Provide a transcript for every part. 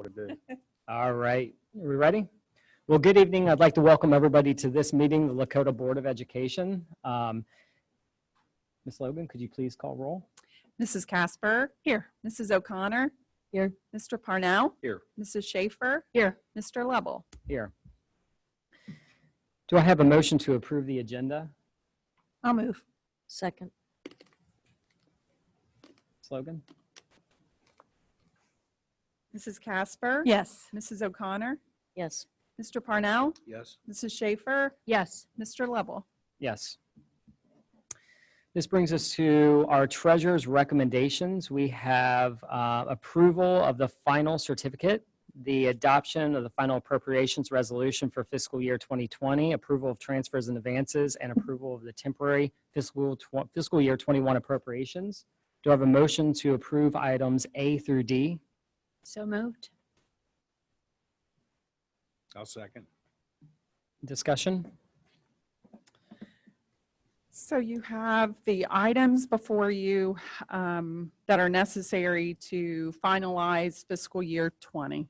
to do. All right, are we ready? Well, good evening. I'd like to welcome everybody to this meeting, the Lakota Board of Education. Ms. Logan, could you please call roll? Mrs. Casper. Here. Mrs. O'Connor. Here. Mr. Parnell. Here. Mrs. Schaefer. Here. Mr. Lovell. Here. Do I have a motion to approve the agenda? I'll move. Second. Ms. Logan? Mrs. Casper. Yes. Mrs. O'Connor. Yes. Mr. Parnell. Yes. Mrs. Schaefer. Yes. Mr. Lovell. Yes. This brings us to our treasurer's recommendations. We have approval of the final certificate, the adoption of the final appropriations resolution for fiscal year 2020, approval of transfers and advances, and approval of the temporary fiscal year 21 appropriations. Do I have a motion to approve items A through D? So moved. I'll second. Discussion? So you have the items before you that are necessary to finalize fiscal year 20.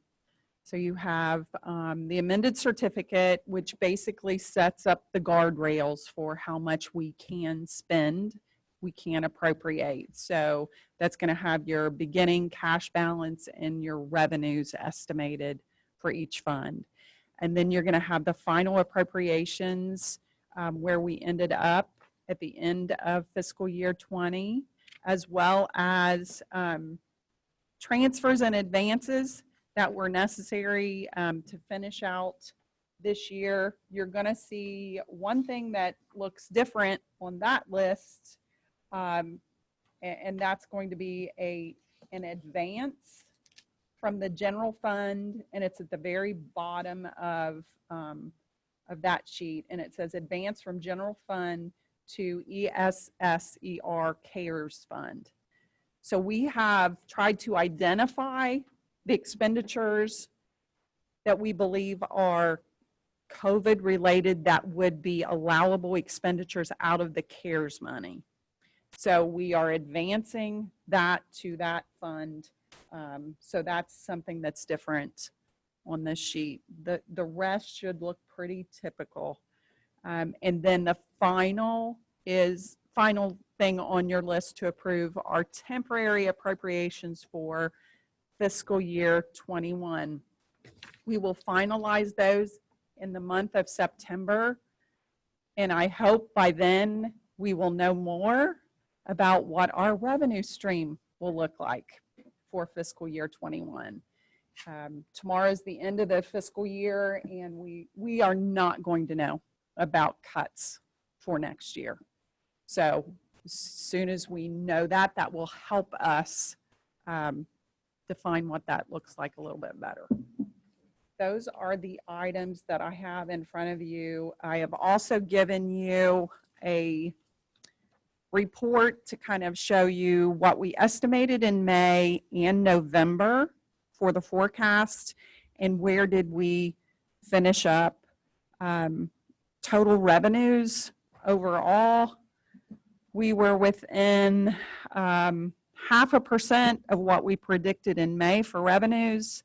So you have the amended certificate, which basically sets up the guardrails for how much we can spend, we can appropriate. So that's going to have your beginning cash balance and your revenues estimated for each fund. And then you're going to have the final appropriations where we ended up at the end of fiscal year 20, as well as transfers and advances that were necessary to finish out this year. You're going to see one thing that looks different on that list, and that's going to be an advance from the general fund, and it's at the very bottom of that sheet, and it says advance from general fund to ESSER CARES Fund. So we have tried to identify the expenditures that we believe are COVID related that would be allowable expenditures out of the CARES money. So we are advancing that to that fund. So that's something that's different on this sheet. The rest should look pretty typical. And then the final thing on your list to approve are temporary appropriations for fiscal year 21. We will finalize those in the month of September. And I hope by then we will know more about what our revenue stream will look like for fiscal year 21. Tomorrow is the end of the fiscal year, and we are not going to know about cuts for next year. So as soon as we know that, that will help us define what that looks like a little bit better. Those are the items that I have in front of you. I have also given you a report to kind of show you what we estimated in May and November for the forecast and where did we finish up. Total revenues overall, we were within 0.5% of what we predicted in May for revenues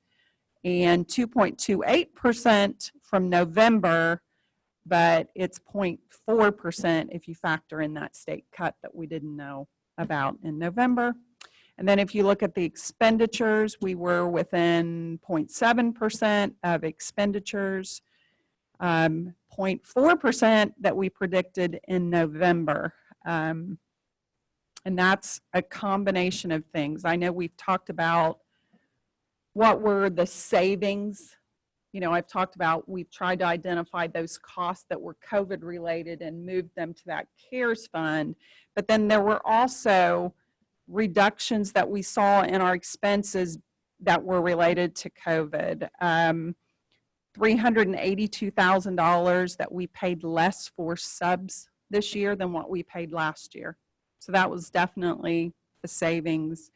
and 2.28% from November, but it's 0.4% if you factor in that state cut that we didn't know about in November. And then if you look at the expenditures, we were within 0.7% of expenditures, 0.4% that we predicted in November. And that's a combination of things. I know we've talked about what were the savings. You know, I've talked about we've tried to identify those costs that were COVID related and moved them to that CARES fund. But then there were also reductions that we saw in our expenses that were related to COVID. $382,000 that we paid less for subs this year than what we paid last year. So that was definitely a savings.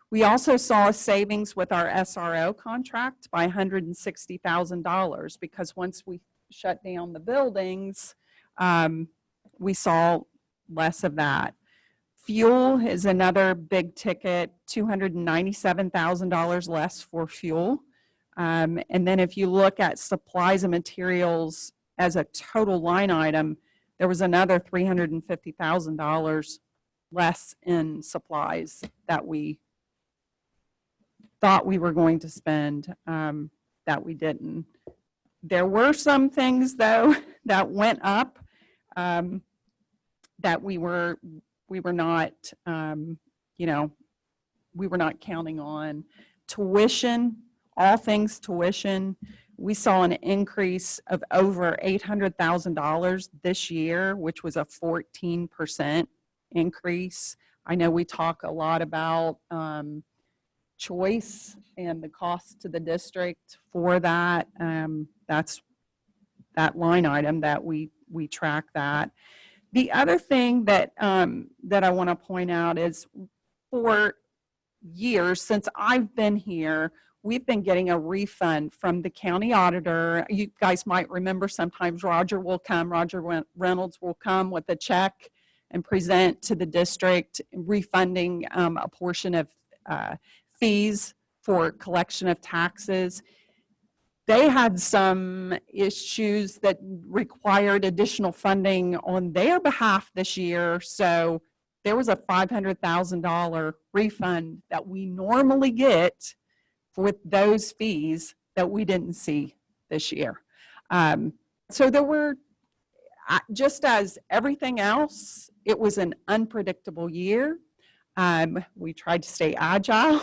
We also saw a savings with our SRO contract by $160,000 because once we shut down the buildings, we saw less of that. Fuel is another big ticket, $297,000 less for fuel And then if you look at supplies and materials as a total line item, there was another $350,000 less in supplies that we thought we were going to spend, that we didn't. There were some things, though, that went up, that we were not, we were not counting on. Tuition, all things tuition, we saw an increase of over $800,000 this year, which was a 14% increase. I know we talk a lot about choice and the cost to the district for that. That's that line item that we track that. The other thing that that I want to point out is, for years since I've been here, we've been getting a refund from the county auditor. You guys might remember sometimes Roger Reynolds will come with a check and present to the district, refunding a portion of fees for collection of taxes. They had some issues that required additional funding on their behalf this year, so there was a $500,000 refund that we normally get with those fees that we didn't see this year. So there were, just as everything else, it was an unpredictable year. We tried to stay agile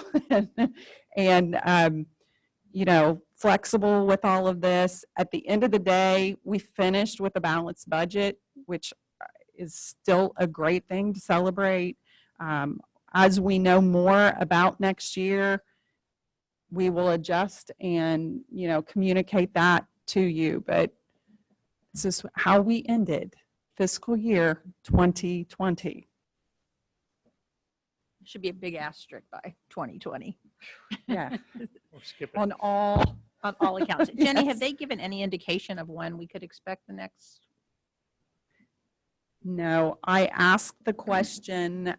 and flexible with all of this. At the end of the day, we finished with a balanced budget, which is still a great thing to celebrate. As we know more about next year, we will adjust and, communicate that to you. But this is how we ended fiscal year 2020. Should be a big asterisk by 2020 Yeah, Or skip it. on all. on all accounts. Jenny, Yes. have they given any indication of when we could expect the next? No, I asked the question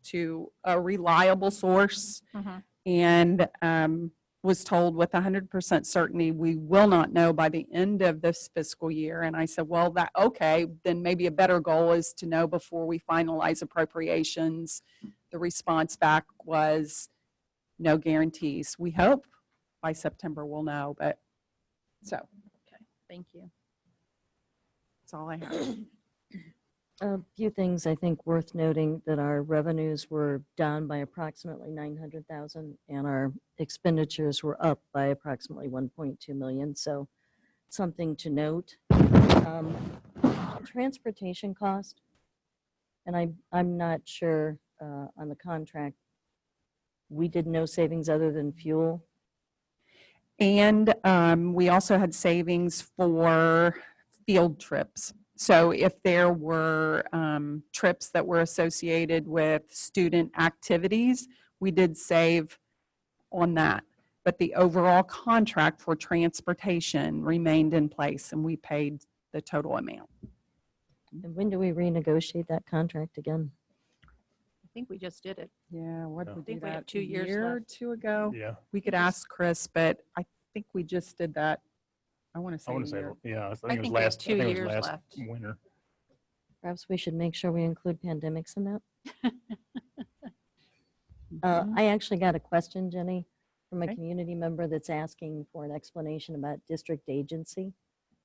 to a reliable source and was told with 100% certainty we will not know by the end of this fiscal year. And I said, well, okay, then maybe a better goal is to know before we finalize appropriations. The response back was no guarantees. We hope by September we'll know, but so Thank you. that's all I have. A few things I think worth noting, that our revenues were down by approximately 900,000 and our expenditures were up by approximately 1.2 million. So something to note. Transportation cost, and I'm not sure on the contract, we did no savings other than fuel. And we also had savings for field trips. So if there were trips that were associated with student activities, we did save on that. But the overall contract for transportation remained in place and we paid the total amount. And when do we renegotiate that contract again? I think we just did it. Yeah, what Yeah. did we I think do we have that 2 a years year or left. two ago? Yeah, We could ask Chris, but I think we just did that. I want to I say want a to say, year. yeah, I think I it was think we have last, I 2 think it was years last left. winter. Perhaps we should make sure we include pandemics in that. Mhm. I actually got a question, Jenny, from a Okay. community member that's asking for an explanation about district agency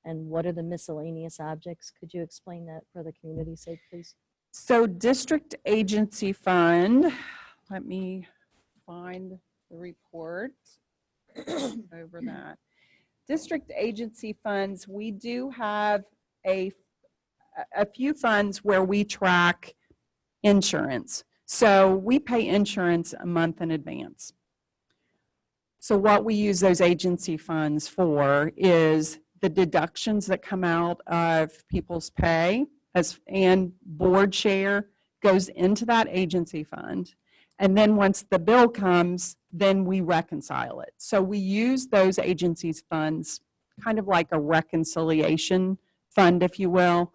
and what are the miscellaneous objects. Could you explain that for the community's sake, please? So district agency fund, let me find the report over that. District agency funds, we do have a few funds where we track insurance. So we pay insurance a month in advance. So what we use those agency funds for is the deductions that come out of people's pay and board share goes into that agency fund. And then once the bill comes, then we reconcile it. So we use those agencies funds kind of like a reconciliation fund, if you will.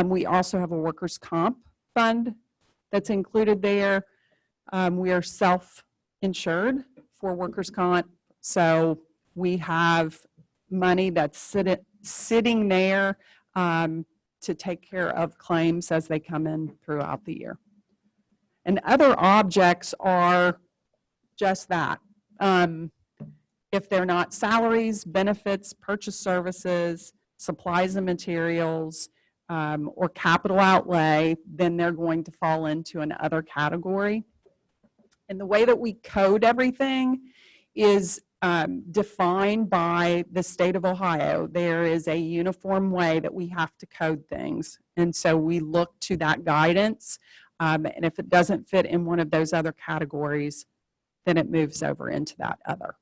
We also have a workers' comp fund that's included there. We are self-insured for workers' comp. So we have money that's sitting there to take care of claims as they come in throughout the year. And other objects are just that. If they're not salaries, benefits, purchase services, supplies and materials, or capital outlay, then they're going to fall into another category. And the way that we code everything is defined by the state of Ohio. There is a uniform way that we have to code things. And so we look to that guidance. And if it doesn't fit in one of those other categories, then it moves over into that other.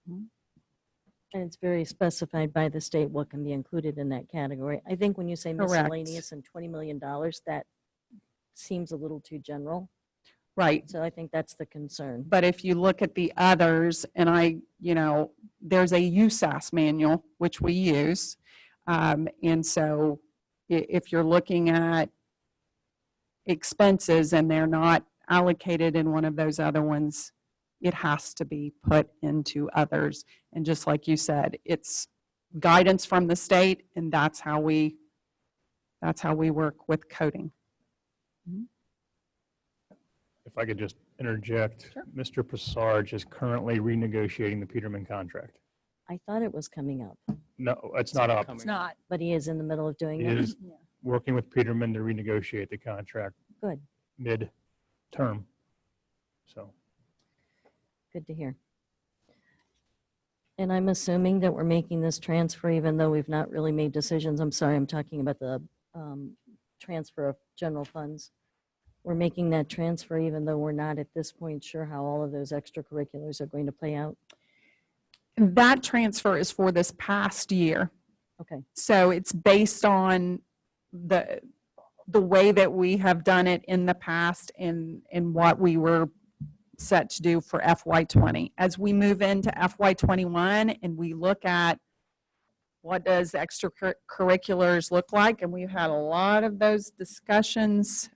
And it's very specified by the state what can be included in that category. I think when you say Correct. miscellaneous and $20 million, that seems a little too general. Right. So I think that's the concern. But if you look at the others, and there's a USAS manual, which we use. And so if you're looking at expenses and they're not allocated in one of those other ones, it has to be put into others. And just like you said, it's guidance from the state, and that's how we work with coding. If I could just interject, Sure. Mr. Passarge is currently renegotiating the Peterman contract. I thought it was coming up, No, it's not up. It's not. but he is in the middle of doing He it. is Yeah. working with Peterman to renegotiate the contract Good, mid-term. So good to hear. And I'm assuming that we're making this transfer even though we've not really made decisions. I'm sorry, I'm talking about the transfer of general funds. We're making that transfer even though we're not at this point sure how all of those extracurriculars are going to play out. That transfer is for this past year. Okay, So it's based on the way that we have done it in the past and what we were set to do for FY20. As we move into FY21 and we look at what does extracurriculars look like, and we've had a lot of those discussions,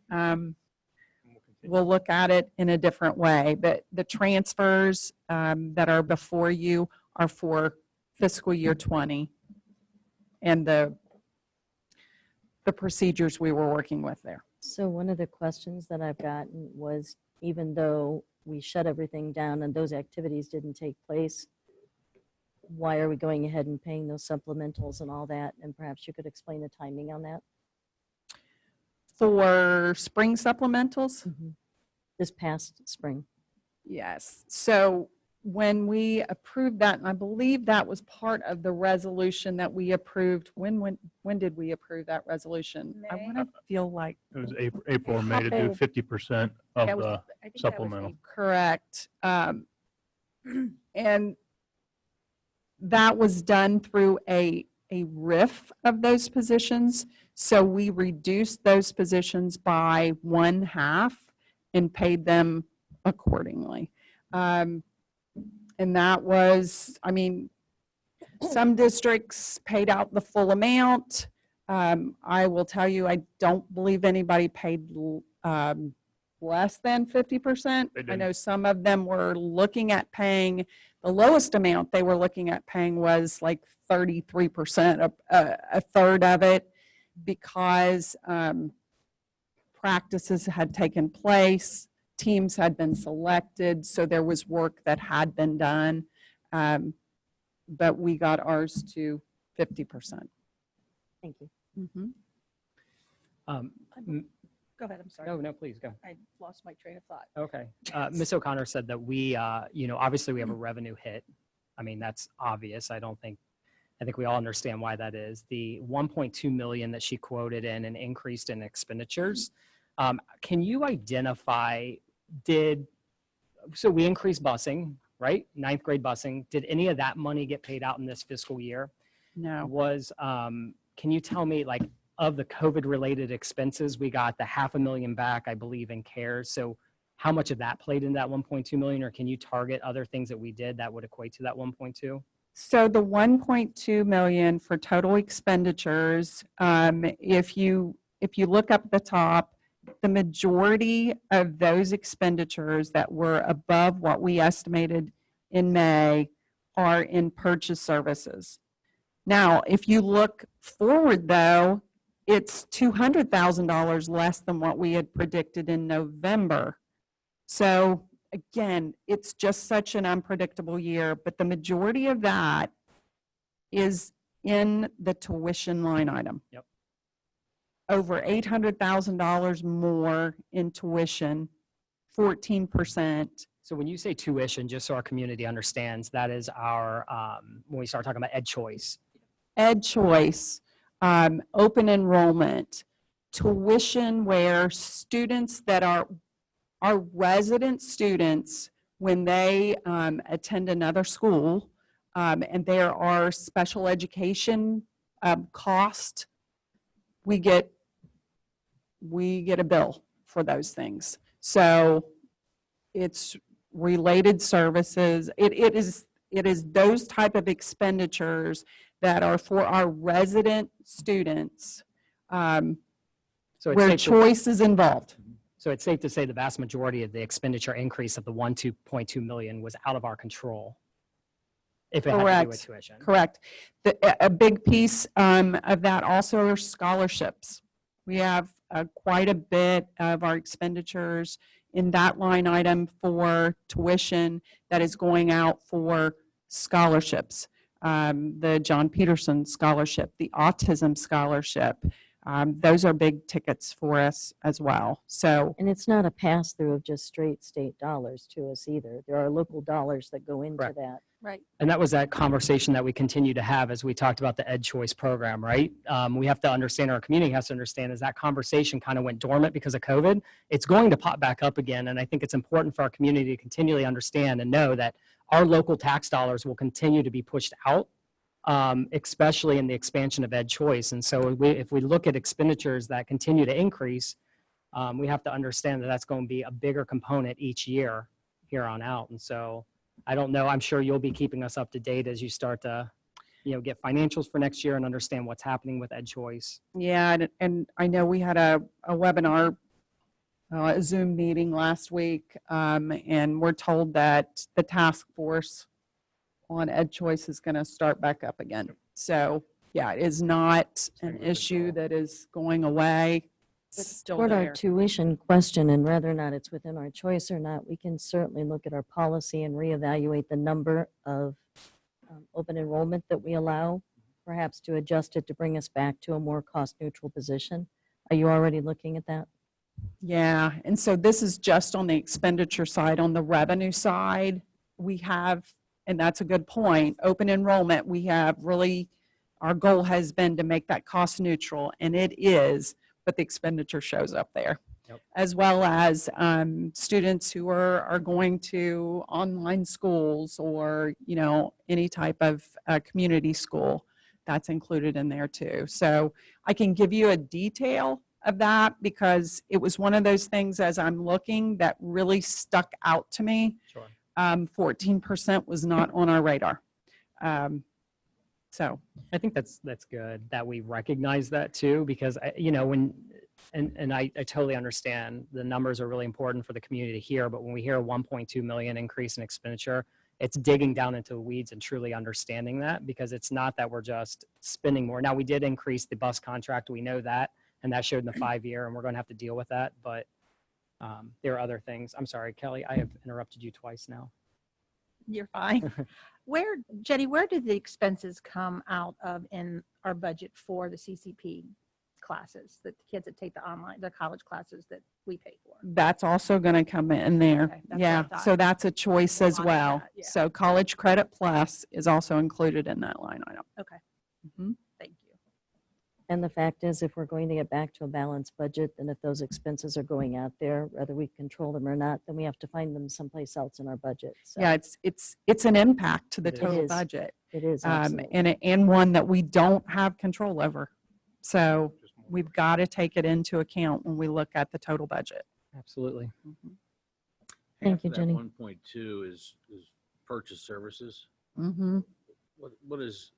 we'll look at it in a different way. But the transfers that are before you are for fiscal year 20 and the procedures we were working with there. so one of the questions that I've gotten was even though we shut everything down and those activities didn't take place, why are we going ahead and paying those supplementals and all that? And perhaps you could explain the timing on that? For spring supplementals, This past spring. yes. So when we approved that, and I believe that was part of the resolution that we approved, when did we approve that resolution? I May. want to feel like, it was April or May to do Couple- 50% of That was- the I think that was supplemental. April. correct. And that was done through a RIF of those positions. So we reduced those positions by 1/2 and paid them accordingly. And that was, some districts paid out the full amount. I will tell you, I don't believe anybody paid less than 50%. They I didn't. know some of them were looking at paying, the lowest amount they were looking at paying was like 33%, a third of it, because practices had taken place, teams had been selected, so there was work that had been done. But we got ours to 50%. Thank you. Mhm. Go ahead, I'm sorry. No, please go. I lost my train of thought. Okay. Ms. O'Connor said that we, obviously we have a revenue hit. That's obvious. I think we all understand why that is. The 1.2 million that she quoted in and increased in expenditures. Can you identify, so we increased busing, right? 9th grade busing. Did any of that money get paid out in this fiscal year? No. Can you tell me, like, of the COVID-related expenses, we got the $500,000 back, I believe, in CARES. So how much of that played in that 1.2 million, or can you target other things that we did that would equate to that 1.2? So the 1.2 million for total expenditures, if you look up the top, the majority of those expenditures that were above what we estimated in May are in purchase services. Now, if you look forward though, it's $200,000 less than what we had predicted in November. So again, it's just such an unpredictable year, but the majority of that is in the tuition line item. Yep. Over $800,000 more in tuition, 14%. So when you say tuition, just so our community understands, that is our, when we start talking about ed choice. Ed choice, open enrollment, tuition where students that are resident students, when they attend another school, and there are special education cost, we get a bill for those things. So it's related services. It is those type of expenditures that are for our resident students, So it's where safe to- choice is involved. So it's safe to say the vast majority of the expenditure increase of the 1.2 million was out of our control. If it had to do with Correct. tuition. Correct. A big piece of that also are scholarships. We have quite a bit of our expenditures in that line item for tuition that is going out for scholarships. The John Peterson Scholarship, the Autism Scholarship. Those are big tickets for us as well. So And it's not a pass-through of just straight state dollars to us either. There are local dollars that go into Correct. that. Right. And that was that conversation that we continue to have as we talked about the Ed Choice program, right? We have to understand, our community has to understand, as that conversation kind of went dormant because of COVID, it's going to pop back up again. And I think it's important for our community to continually understand and know that our local tax dollars will continue to be pushed out, especially in the expansion of Ed Choice. And so if we look at expenditures that continue to increase, we have to understand that that's going to be a bigger component each year here on out. And so I don't know, I'm sure you'll be keeping us up to date as you start to, get financials for next year and understand what's happening with Ed Choice. yeah, and I know we had a webinar, a Zoom meeting last week, and we're told that the task force on Ed Choice is going to start back up again. So, yeah, it is not an under issue control. that is going away. But It's still toward our there. tuition question and whether or not it's within our choice or not, we can certainly look at our policy and reevaluate the number of open enrollment that we allow, perhaps to adjust it to bring us back to a more cost-neutral position. Are you already looking at that? Yeah, and so this is just on the expenditure side. On the revenue side, we have, and that's a good point, open enrollment, we have really, our goal has been to make that cost neutral, and it is, but the expenditure shows up there. Yep. As well as students who are going to online schools or, any type of community school, that's included in there too. So I can give you a detail of that because it was one of those things as I'm looking that really stuck out to me. Sure. 14% was not on our radar. So, I think that's good that we recognize that too, because I totally understand the numbers are really important for the community to hear, but when we hear a 1.2 million increase in expenditure, it's digging down into the weeds and truly understanding that, because it's not that we're just spending more. Now, we did increase the bus contract, we know that, and that showed in the 5-year, and we're going to have to deal with that, but there are other things. I'm sorry, Kelly, I have interrupted you twice now. You're fine. Jenny, where did the expenses come out of in our budget for the CCP classes, the kids that take the college classes that we pay for? that's also going to come in there. Okay, that's what I Yeah, thought. so that's a choice A as lot of well. that, yeah. So College Credit Plus is also included in that line item. Okay, Mhm. thank you. And the fact is, if we're going to get back to a balanced budget, then if those expenses are going out there, whether we control them or not, then we have to find them someplace else in our budget. So Yeah, it's an impact to the It total is. budget. it is absolutely. And one that we don't have control over. So Just more we've got to take it into account when we look at the total budget. Absolutely. Thank you, Half of that Jenny. 1.2 is purchase services. Mhm. What is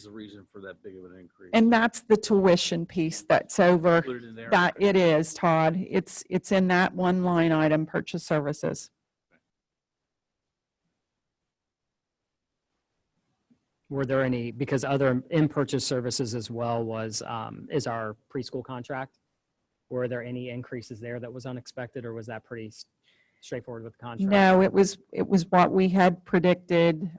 the reason for that big of an increase? And that's the tuition piece that's over. Included in there? That it is, Todd. It's in that one line item, purchase services. Were there any, because other in-purchase services as well was, is our preschool contract? Were there any increases there that was unexpected, or was that pretty straightforward with the contract? No, it was what we had predicted.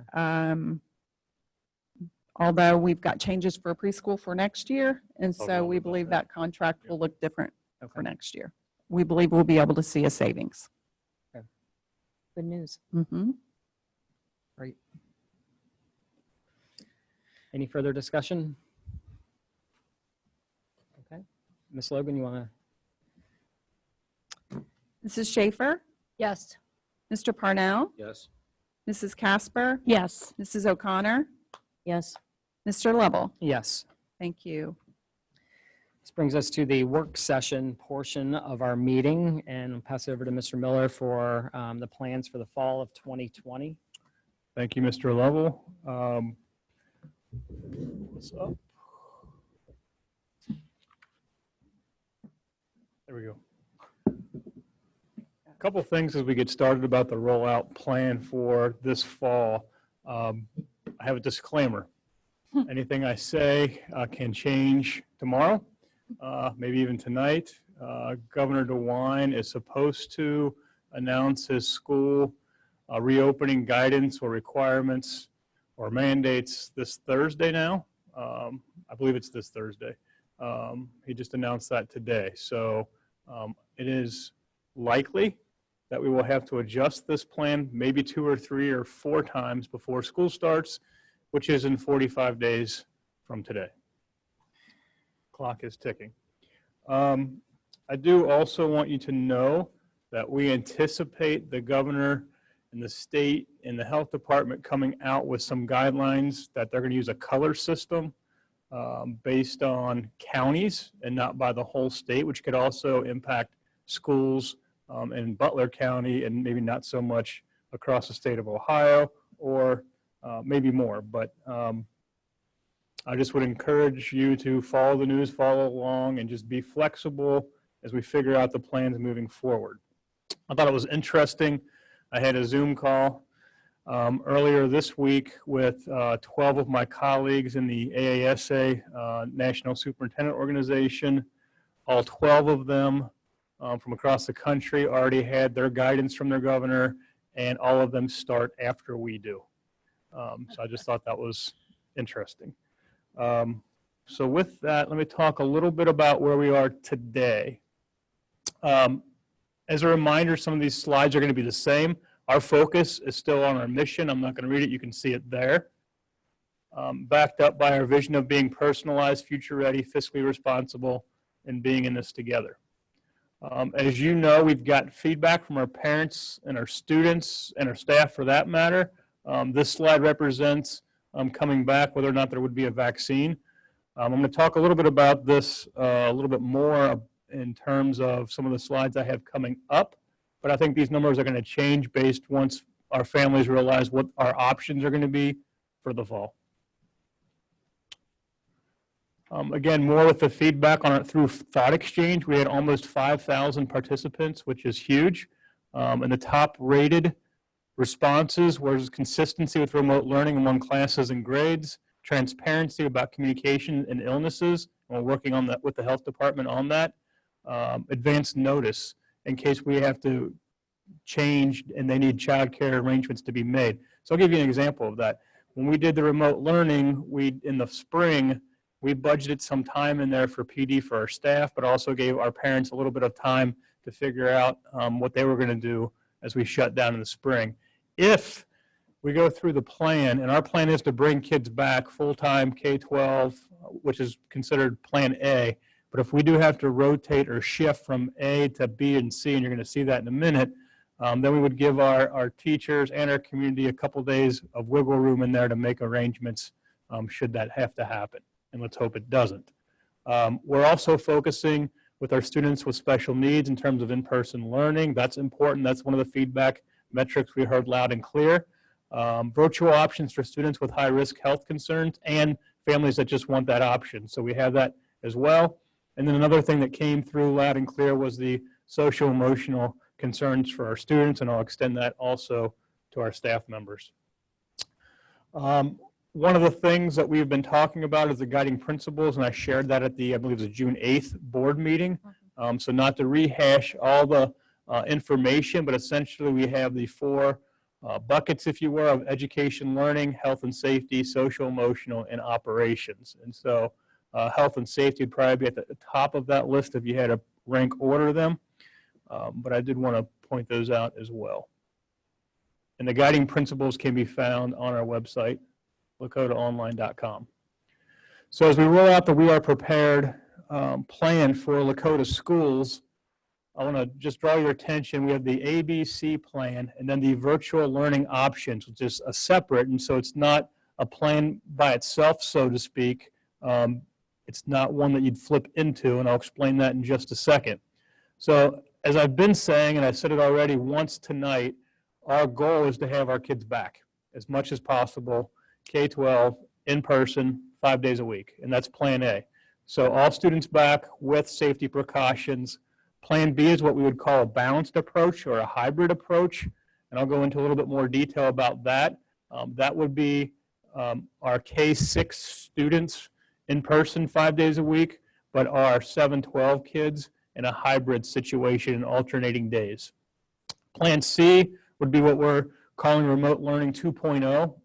Although we've got changes for preschool for next year, and Talk a so little we bit about believe that. that contract will look different Okay. for next year. We believe we'll be able to see a savings. Good news. Mhm. Great. Any further discussion? Okay. Ms. Logan, you want to? Mrs. Schaefer, Yes. Mr. Parnell, Yes. Mrs. Casper, Yes. Mrs. O'Connor, Yes. Mr. Lovell. Yes. Thank you. This brings us to the work session portion of our meeting, and I'll pass it over to Mr. Miller for the plans for the fall of 2020. Thank you, Mr. Lovell. What's up? There we go. A couple things as we get started about the rollout plan for this fall. I have a disclaimer. Anything I say can change tomorrow, maybe even tonight. Governor DeWine is supposed to announce his school reopening guidance or requirements or mandates this Thursday now. I believe it's this Thursday. He just announced that today. So it is likely that we will have to adjust this plan maybe 2 or 3 or 4 times before school starts, which is in 45 days from today. Clock is ticking. I do also want you to know that we anticipate the governor and the state and the health department coming out with some guidelines that they're going to use a color system based on counties and not by the whole state, which could also impact schools in Butler County and maybe not so much across the state of Ohio or maybe more. But I just would encourage you to follow the news, follow along, and just be flexible as we figure out the plans moving forward. I thought it was interesting. I had a Zoom call earlier this week with 12 of my colleagues in the AASA National Superintendent Organization. All 12 of them from across the country already had their guidance from their governor, and all of them start after we do. So I just thought that was interesting. So with that, let me talk a little bit about where we are today. As a reminder, some of these slides are going to be the same. Our focus is still on our mission. I'm not going to read it. You can see it there. Backed up by our vision of being personalized, future-ready, fiscally responsible, and being in this together. As you know, we've got feedback from our parents and our students and our staff for that matter. This slide represents coming back, whether or not there would be a vaccine. I'm going to talk a little bit about this a little bit more in terms of some of the slides I have coming up, but I think these numbers are going to change based once our families realize what our options are going to be for the fall. Again, more with the feedback on it through Thought Exchange. We had almost 5,000 participants, which is huge. And the top rated responses was consistency with remote learning among classes and grades, transparency about communication and illnesses. We're working on that with the health department on that. Advanced notice in case we have to change and they need childcare arrangements to be made. So I'll give you an example of that. When we did the remote learning, in the spring, we budgeted some time in there for PD for our staff, but also gave our parents a little bit of time to figure out what they were going to do as we shut down in the spring. If we go through the plan, and our plan is to bring kids back full-time K-12, which is considered Plan A, but if we do have to rotate or shift from A to B and C, and you're going to see that in a minute, then we would give our teachers and our community a couple days of wiggle room in there to make arrangements should that have to happen. And let's hope it doesn't. We're also focusing with our students with special needs in terms of in-person learning. That's important. That's one of the feedback metrics we heard loud and clear. Virtual options for students with high-risk health concerns and families that just want that option. So we have that as well. And then another thing that came through loud and clear was the social emotional concerns for our students, and I'll extend that also to our staff members. One of the things that we've been talking about is the guiding principles, and I shared that at the, I believe it was June 8th board meeting. So not to rehash all the information, but essentially we have the four buckets, if you will, of education, learning, health and safety, social, emotional, and operations. And so health and safety would probably be at the top of that list if you had to rank order them. But I did want to point those out as well. And the guiding principles can be found on our website, lakotaonline.com. So as we roll out the We Are Prepared plan for Lakota schools, I want to just draw your attention. We have the ABC plan and then the virtual learning options, which is a separate, and so it's not a plan by itself, so to speak. It's not one that you'd flip into, and I'll explain that in just a second. So as I've been saying, and I said it already once tonight, our goal is to have our kids back as much as possible, K-12, in person, 5 days a week, and that's plan A. So all students back with safety precautions. Plan B is what we would call a balanced approach or a hybrid approach, and I'll go into a little bit more detail about that. That would be our K-6 students in person 5 days a week, but our 7-12 kids in a hybrid situation in alternating days. Plan C would be what we're calling remote learning 2.0.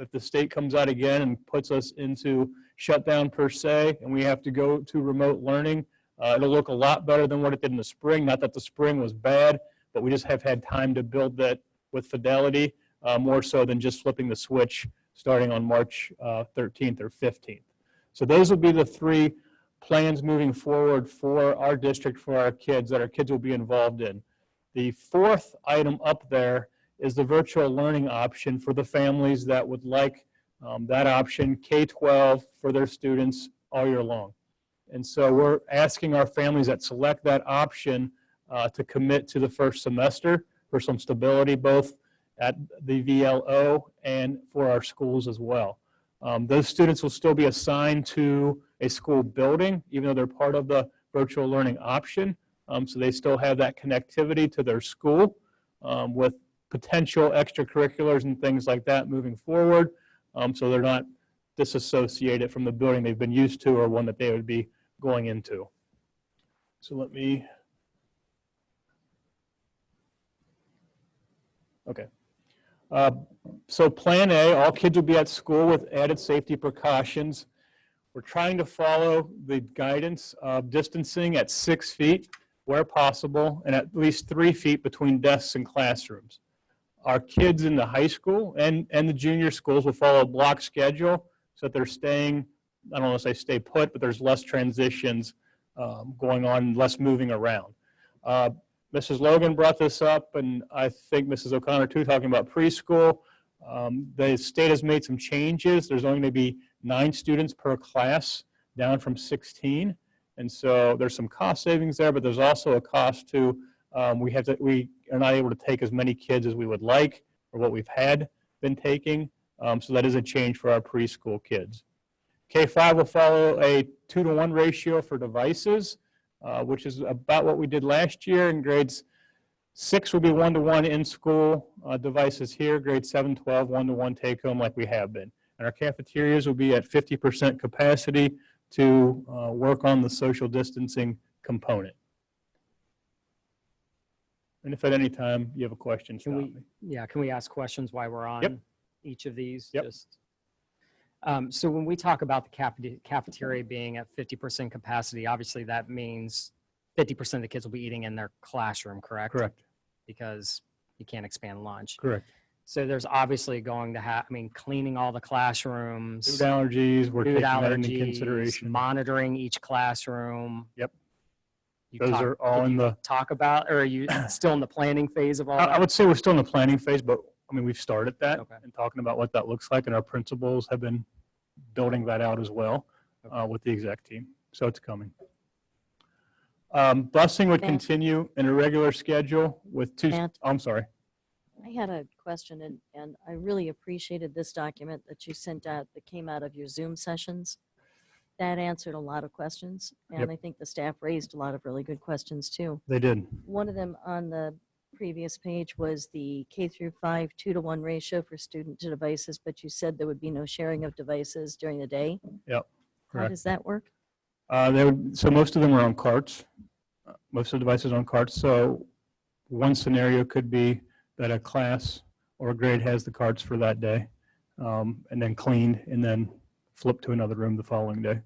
If the state comes out again and puts us into shutdown per se, and we have to go to remote learning, it'll look a lot better than what it did in the spring. Not that the spring was bad, but we just have had time to build that with fidelity, more so than just flipping the switch starting on March 13th or 15th. So those will be the three plans moving forward for our district, for our kids, that our kids will be involved in. The fourth item up there is the virtual learning option for the families that would like that option, K-12 for their students all year long. And so we're asking our families that select that option to commit to the first semester for some stability, both at the VLO and for our schools as well. Those students will still be assigned to a school building, even though they're part of the virtual learning option. So they still have that connectivity to their school with potential extracurriculars and things like that moving forward. So they're not disassociated from the building they've been used to or one that they would be going into. So let me, okay. So plan A, all kids will be at school with added safety precautions. We're trying to follow the guidance of distancing at 6 feet where possible and at least 3 feet between desks and classrooms. Our kids in the high school and the junior schools will follow a block schedule so that they're staying, I don't want to say stay put, but there's less transitions going on, less moving around. Mrs. Logan brought this up, and I think Mrs. O'Connor too, talking about preschool. The state has made some changes. There's only going to be 9 students per class, down from 16. And so there's some cost savings there, but there's also a cost to, we are not able to take as many kids as we would like or what we've had been taking. So that is a change for our preschool kids. K-5 will follow a 2-to-1 ratio for devices, which is about what we did last year. In grades 6 will be 1-to-1 in-school devices here. Grade 7, 12, 1-to-1 take-home like we have been. And our cafeterias will be at 50% capacity to work on the social distancing component. And if at any time you have a question, stop me. Can we ask questions while we're on each of these? Yep. So when we talk about the cafeteria being at 50% capacity, obviously that means 50% of the kids will be eating in their classroom, correct? Correct. Because you can't expand lunch. Correct. So there's obviously going to have, cleaning all the classrooms. Food allergies, we're food taking that into allergies, consideration. monitoring each classroom. Yep. You Those are all in the, talk about, or are you still in the planning phase of all that? I would say we're still in the planning phase, but we've started that Okay. and talking about what that looks like, and our principals have been building that out as well with the exec team. So it's coming. Busing would Matt? continue in a regular schedule with 2, Matt? I'm sorry. I had a question, and I really appreciated this document that you sent out that came out of your Zoom sessions. That answered a lot of questions, and Yep. I think the staff raised a lot of really good questions too. They did. One of them on the previous page was the K through 5 2-to-1 ratio for student to devices, but you said there would be no sharing of devices during the day. Yep, How correct. does that work? So most of them are on carts. Most of the devices are on carts. So one scenario could be that a class or a grade has the carts for that day, and then cleaned and then flipped to another room the following day.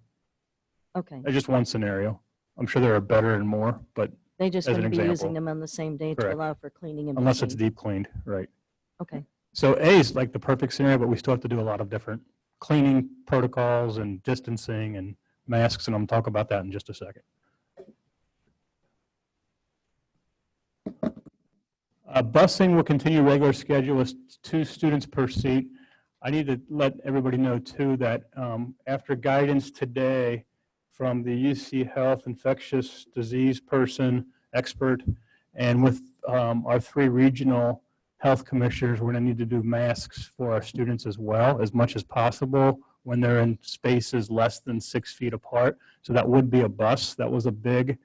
Okay. That's just one scenario. I'm sure there are better and more, but They just as an wouldn't be using example. them on the same day to Correct. allow for cleaning in unless it's between. deep cleaned, right? Okay. So A is like the perfect scenario, but we still have to do a lot of different cleaning protocols and distancing and masks, and I'm gonna talk about that in just a second. Busing will continue regular schedule with 2 students per seat. I need to let everybody know too that after guidance today from the UC Health infectious disease person, expert, and with our 3 regional health commissioners, we're going to need to do masks for our students as well, as much as possible when they're in spaces less than 6 feet apart. So that would be a bus. That was a big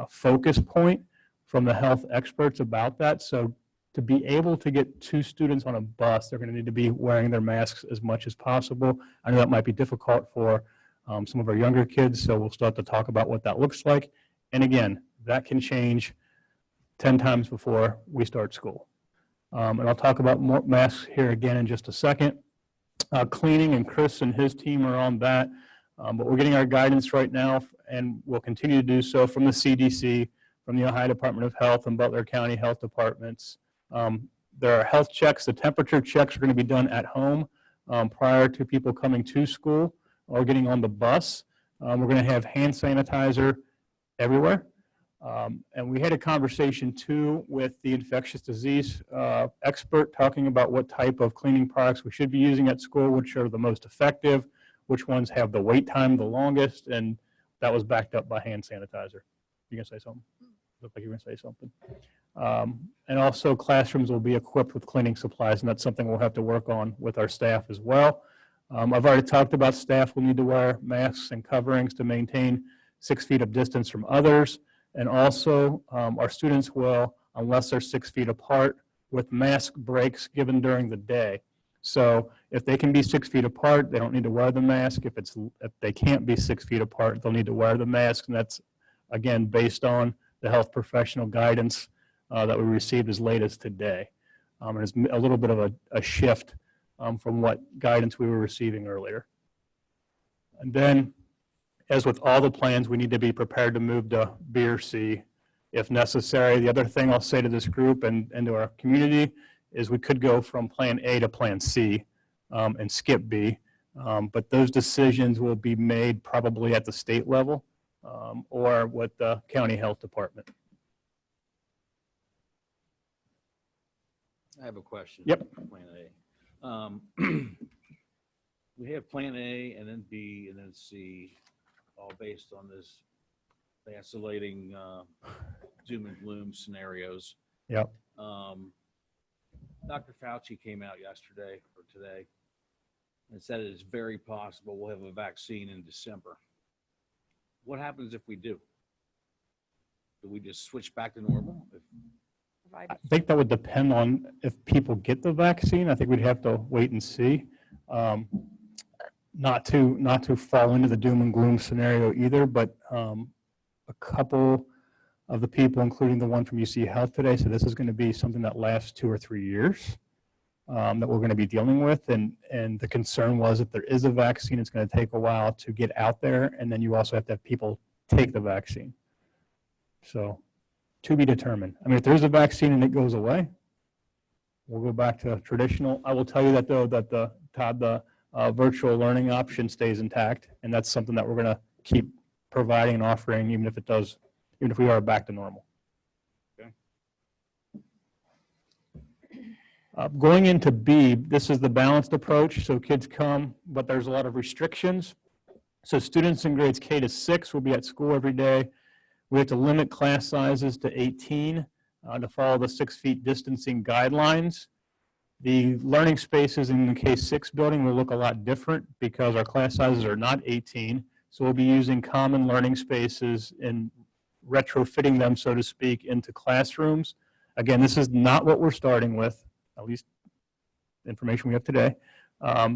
focus point from the health experts about that. So to be able to get 2 students on a bus, they're going to need to be wearing their masks as much as possible. I know that might be difficult for some of our younger kids, so we'll start to talk about what that looks like. And again, that can change 10 times before we start school. And I'll talk about more masks here again in just a second. Cleaning, and Chris and his team are on that, but we're getting our guidance right now, and we'll continue to do so from the CDC, from the Ohio Department of Health and Butler County Health Departments. There are health checks. The temperature checks are going to be done at home prior to people coming to school or getting on the bus. We're going to have hand sanitizer everywhere. And we had a conversation too with the infectious disease expert talking about what type of cleaning products we should be using at school, which are the most effective, which ones have the wait time the longest, and that was backed up by hand sanitizer. You gonna say something? Looked like you were gonna say something. And also classrooms will be equipped with cleaning supplies, and that's something we'll have to work on with our staff as well. I've already talked about staff will need to wear masks and coverings to maintain 6 feet of distance from others. And also our students will, unless they're 6 feet apart, with mask breaks given during the day. So if they can be 6 feet apart, they don't need to wear the mask. If they can't be 6 feet apart, they'll need to wear the mask. And that's, again, based on the health professional guidance that we received as late as today. And it's a little bit of a shift from what guidance we were receiving earlier. And then, as with all the plans, we need to be prepared to move to B or C if necessary. The other thing I'll say to this group and to our community is we could go from plan A to plan C and skip B. But those decisions will be made probably at the state level or with the county health department. I have a question. Yep. Plan A. We have plan A and then B and then C, all based on this vacillating doom and gloom scenarios. Yep. Dr. Fauci came out yesterday or today and said it is very possible we'll have a vaccine in December. What happens if we do? Do we just switch back to normal? I think that would depend on if people get the vaccine. I think we'd have to wait and see. Not to fall into the doom and gloom scenario either, but a couple of the people, including the one from UC Health today, said this is going to be something that lasts 2 or 3 years that we're going to be dealing with. And the concern was if there is a vaccine, it's going to take a while to get out there. And then you also have to have people take the vaccine. So to be determined. I mean, if there's a vaccine and it goes away, we'll go back to traditional. I will tell you that though, that the virtual learning option stays intact. And that's something that we're going to keep providing and offering, even if we are back to normal. Okay. Going into B, this is the balanced approach. So kids come, but there's a lot of restrictions. So students in grades K to 6 will be at school every day. We have to limit class sizes to 18 to follow the 6 feet distancing guidelines. The learning spaces in the K6 building will look a lot different because our class sizes are not 18. So we'll be using common learning spaces in retrofitting them, so to speak, into classrooms. Again, this is not what we're starting with, at least the information we have today.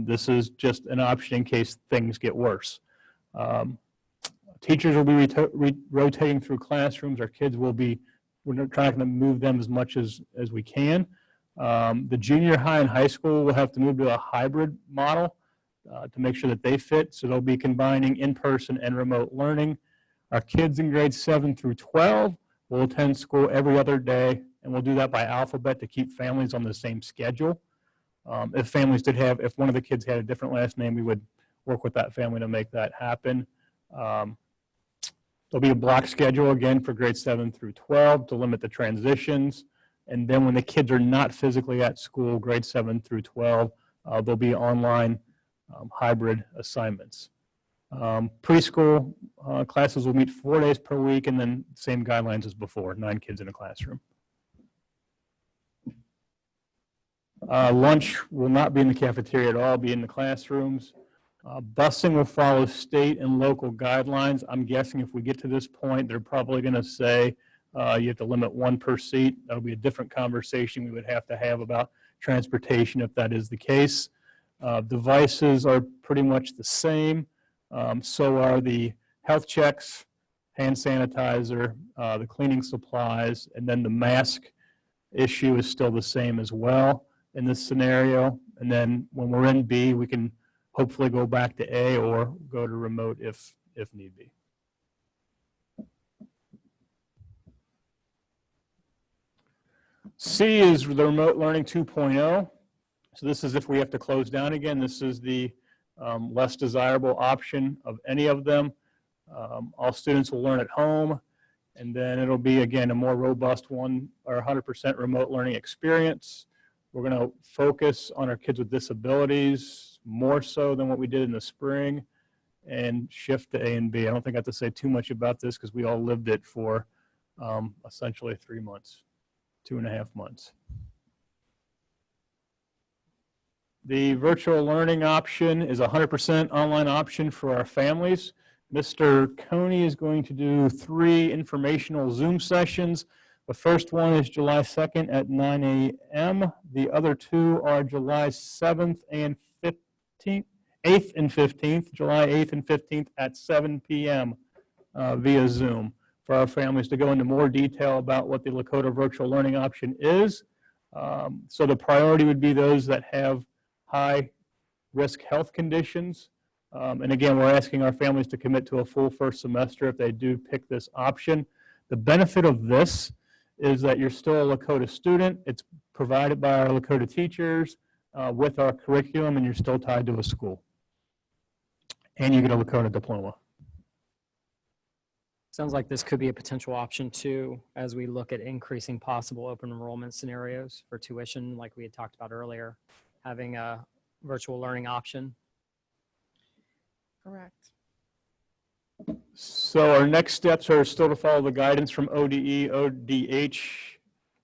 This is just an option in case things get worse. Teachers will be rotating through classrooms. Our kids will be, we're trying to move them as much as we can. The junior high and high school will have to move to a hybrid model to make sure that they fit. So they'll be combining in-person and remote learning. Our kids in grades 7 through 12 will attend school every other day, and we'll do that by alphabet to keep families on the same schedule. If families did have, if one of the kids had a different last name, we would work with that family to make that happen. There'll be a block schedule again for grades 7 through 12 to limit the transitions. And then when the kids are not physically at school, grades 7 through 12, there'll be online hybrid assignments. Preschool classes will meet 4 days per week, and then same guidelines as before, 9 kids in a classroom. Lunch will not be in the cafeteria at all, be in the classrooms. Busing will follow state and local guidelines. I'm guessing if we get to this point, they're probably going to say you have to limit 1 per seat. That'll be a different conversation we would have to have about transportation if that is the case. Devices are pretty much the same. So are the health checks, hand sanitizer, the cleaning supplies, and then the mask issue is still the same as well in this scenario. And then when we're in B, we can hopefully go back to A or go to remote if need be. C is the remote learning 2.0. So this is if we have to close down again. This is the less desirable option of any of them. All students will learn at home, and then it'll be, again, a more robust one or 100% remote learning experience. We're going to focus on our kids with disabilities more so than what we did in the spring, and shift to A and B. I don't think I have to say too much about this because we all lived it for essentially 3 months, 2.5 months. The virtual learning option is a 100% online option for our families. Mr. Coney is going to do 3 informational Zoom sessions. The first one is July 2nd at 9 a.m. The other 2 are July 7th and 15th, 8th and 15th, July 8th and 15th at 7 p.m. Via Zoom for our families to go into more detail about what the Lakota virtual learning option is. So the priority would be those that have high risk health conditions. And again, we're asking our families to commit to a full first semester if they do pick this option. The benefit of this is that you're still a Lakota student. It's provided by our Lakota teachers with our curriculum, and you're still tied to a school. And you get a Lakota diploma. Sounds like this could be a potential option too, as we look at increasing possible open enrollment scenarios for tuition, like we had talked about earlier, having a virtual learning option. Correct. So our next steps are still to follow the guidance from ODE, ODH,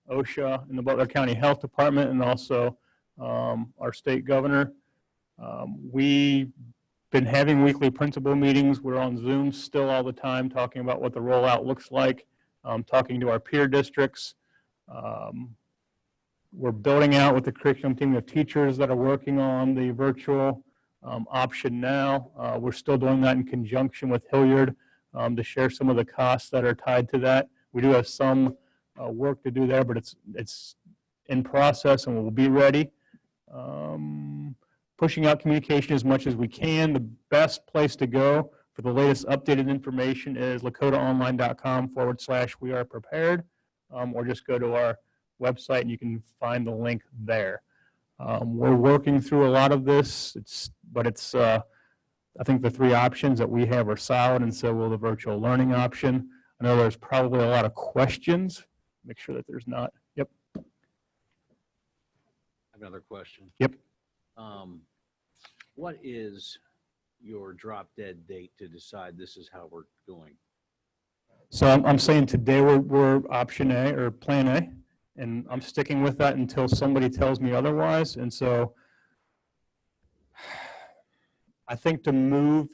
OSHA, and the Butler County Health Department, and also our state governor. We've been having weekly principal meetings. We're on Zoom still all the time, talking about what the rollout looks like, talking to our peer districts. We're building out with the curriculum team of teachers that are working on the virtual option now. We're still doing that in conjunction with Hilliard to share some of the costs that are tied to that. We do have some work to do there, but it's in process and we'll be ready. Pushing out communication as much as we can. The best place to go for the latest updated information is lakotaonline.com/weareprepared, or just go to our website and you can find the link there. We're working through a lot of this, but I think the 3 options that we have are solid, and so will the virtual learning option. I know there's probably a lot of questions. Make sure that there's not. Yep. I have another question. Yep. What is your drop dead date to decide this is how we're going? So I'm saying today we're option A or plan A, and I'm sticking with that until somebody tells me otherwise. And so I think to move,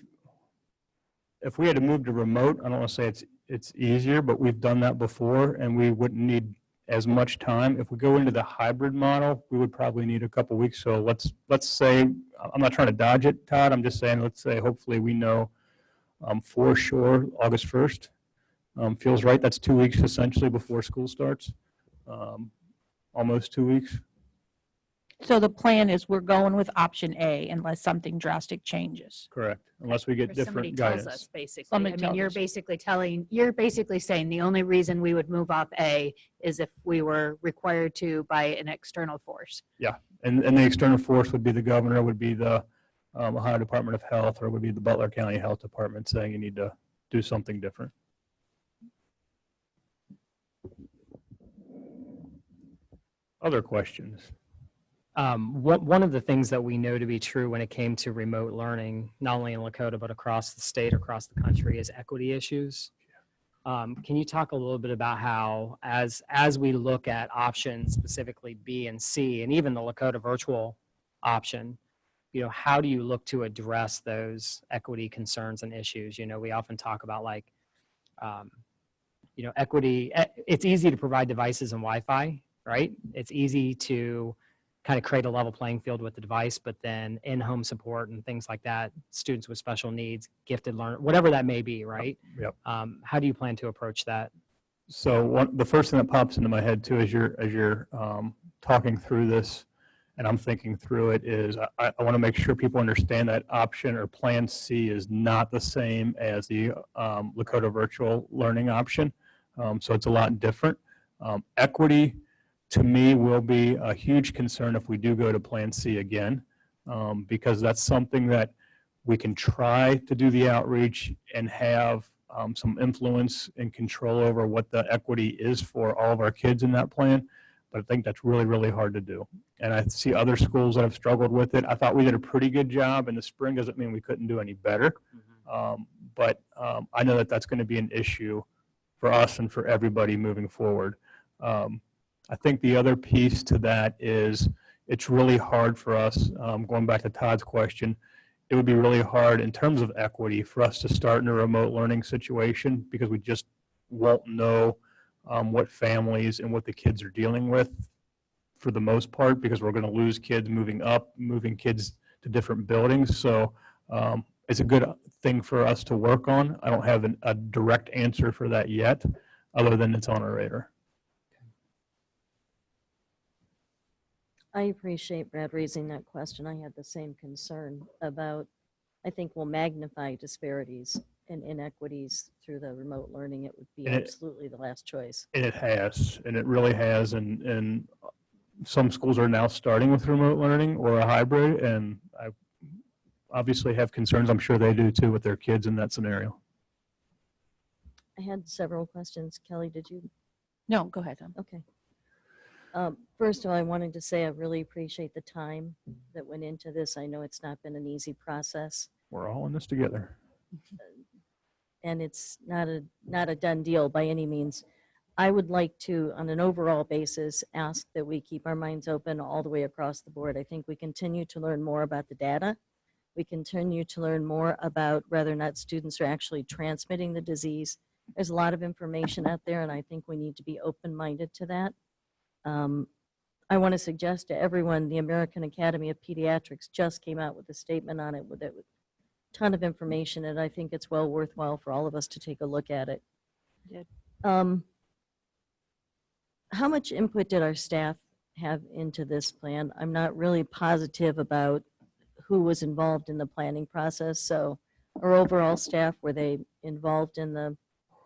if we had to move to remote, I don't want to say it's it's easier, but we've done that before and we wouldn't need as much time. If we go into the hybrid model, we would probably need a couple weeks. So let's say, I'm not trying to dodge it, Todd. I'm just saying, let's say hopefully we know for sure August 1st. Feels right. That's 2 weeks essentially before school starts. Almost 2 weeks. So the plan is we're going with option A unless something drastic changes. Correct. Unless we get Or somebody different tells us, guidance. basically. Somebody I mean, tells us. you're basically saying the only reason we would move up A is if we were required to by an external force. And the external force would be the governor, would be the Ohio Department of Health, or would be the Butler County Health Department saying you need to do something different. Other questions? One of the things that we know to be true when it came to remote learning, not only in Lakota, but across the state, across the country, is equity issues. Can you talk a little bit about how, as we look at options, specifically B and C, and even the Lakota virtual option, how do you look to address those equity concerns and issues? We often talk about equity. It's easy to provide devices and Wi-Fi, right? It's easy to kind of create a level playing field with the device, but then in-home support and things like that, students with special needs, gifted learners, whatever that may be, right? Yep. How do you plan to approach that? So the first thing that pops into my head too, as you're talking through this, and I'm thinking through it, is I want to make sure people understand that option or Plan C is not the same as the Lakota virtual learning option. So it's a lot different. Equity, to me, will be a huge concern if we do go to Plan C again, because that's something that we can try to do the outreach and have some influence and control over what the equity is for all of our kids in that plan. But I think that's really, really hard to do. And I see other schools that have struggled with it. I thought we did a pretty good job in the spring. Doesn't mean we couldn't do any better. But I know that that's going to be an issue for us and for everybody moving forward. I think the other piece to that is it's really hard for us, going back to Todd's question, it would be really hard in terms of equity for us to start in a remote learning situation because we just won't know what families and what the kids are dealing with for the most part, because we're going to lose kids moving kids to different buildings. So it's a good thing for us to work on. I don't have a direct answer for that yet, other than it's on our radar. I appreciate Brad raising that question. I had the same concern about, I think we'll magnify disparities and inequities through the remote learning. It would be And absolutely the last choice. And it really has. And some schools are now starting with remote learning or a hybrid. And I obviously have concerns. I'm sure they do too with their kids in that scenario. I had several questions. Kelly, did you? No, go ahead. Okay. First of all, I wanted to say I really appreciate the time that went into this. I know it's not been an easy process, We're all in this together. and it's not a done deal by any means. I would like to, on an overall basis, ask that we keep our minds open all the way across the board. I think we continue to learn more about the data. We continue to learn more about whether or not students are actually transmitting the disease. There's a lot of information out there, and I think we need to be open-minded to that. I want to suggest to everyone, the American Academy of Pediatrics just came out with a statement on it with a ton of information, and I think it's well worthwhile for all of us to take a look at it. Did. How much input did our staff have into this plan? I'm not really positive about who was involved in the planning process. So our overall staff, were they involved in the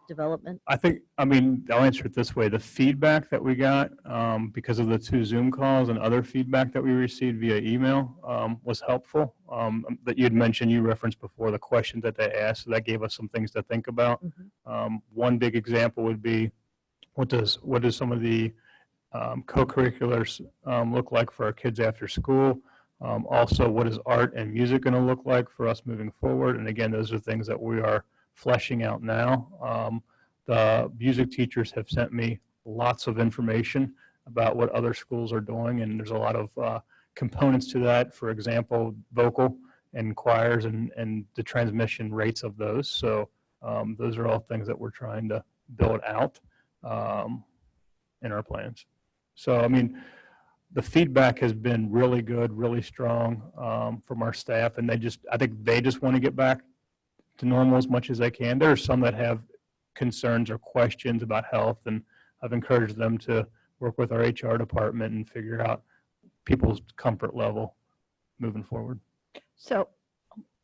development? I mean, I'll answer it this way. The feedback that we got because of the 2 Zoom calls and other feedback that we received via email was helpful. That you'd mentioned, you referenced before the questions that they asked. So that gave us some things to think about. One big example would be, what does some of the co-curriculars look like for our kids after school? Also, what is art and music going to look like for us moving forward? And again, those are things that we are fleshing out now. The music teachers have sent me lots of information about what other schools are doing, and there's a lot of components to that. For example, vocal and choirs and the transmission rates of those. So Those are all things that we're trying to build out in our plans. So, I mean, the feedback has been really good, really strong from our staff, and I think they just want to get back to normal as much as they can. There are some that have concerns or questions about health, and I've encouraged them to work with our HR department and figure out people's comfort level moving forward. So,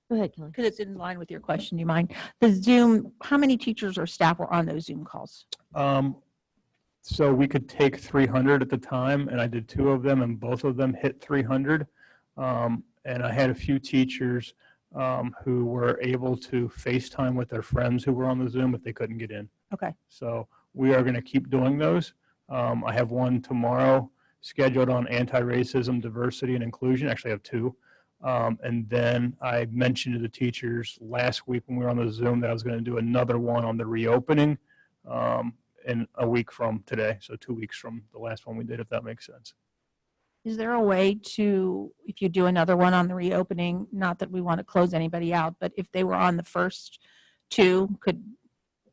Go ahead, Kelly. because it's in line with your question, do you mind? The Zoom, how many teachers or staff were on those Zoom calls? So we could take 300 at the time, and I did 2 of them, and both of them hit 300. And I had a few teachers who were able to FaceTime with their friends who were on the Zoom if they couldn't get in. Okay. So we are going to keep doing those. I have one tomorrow scheduled on anti-racism, diversity, and inclusion. Actually, I have 2. And then I mentioned to the teachers last week when we were on the Zoom that I was going to do another one on the reopening in a week from today. So 2 weeks from the last one we did, if that makes sense. Is there a way to, if you do another one on the reopening, not that we want to close anybody out, but if they were on the first 2, could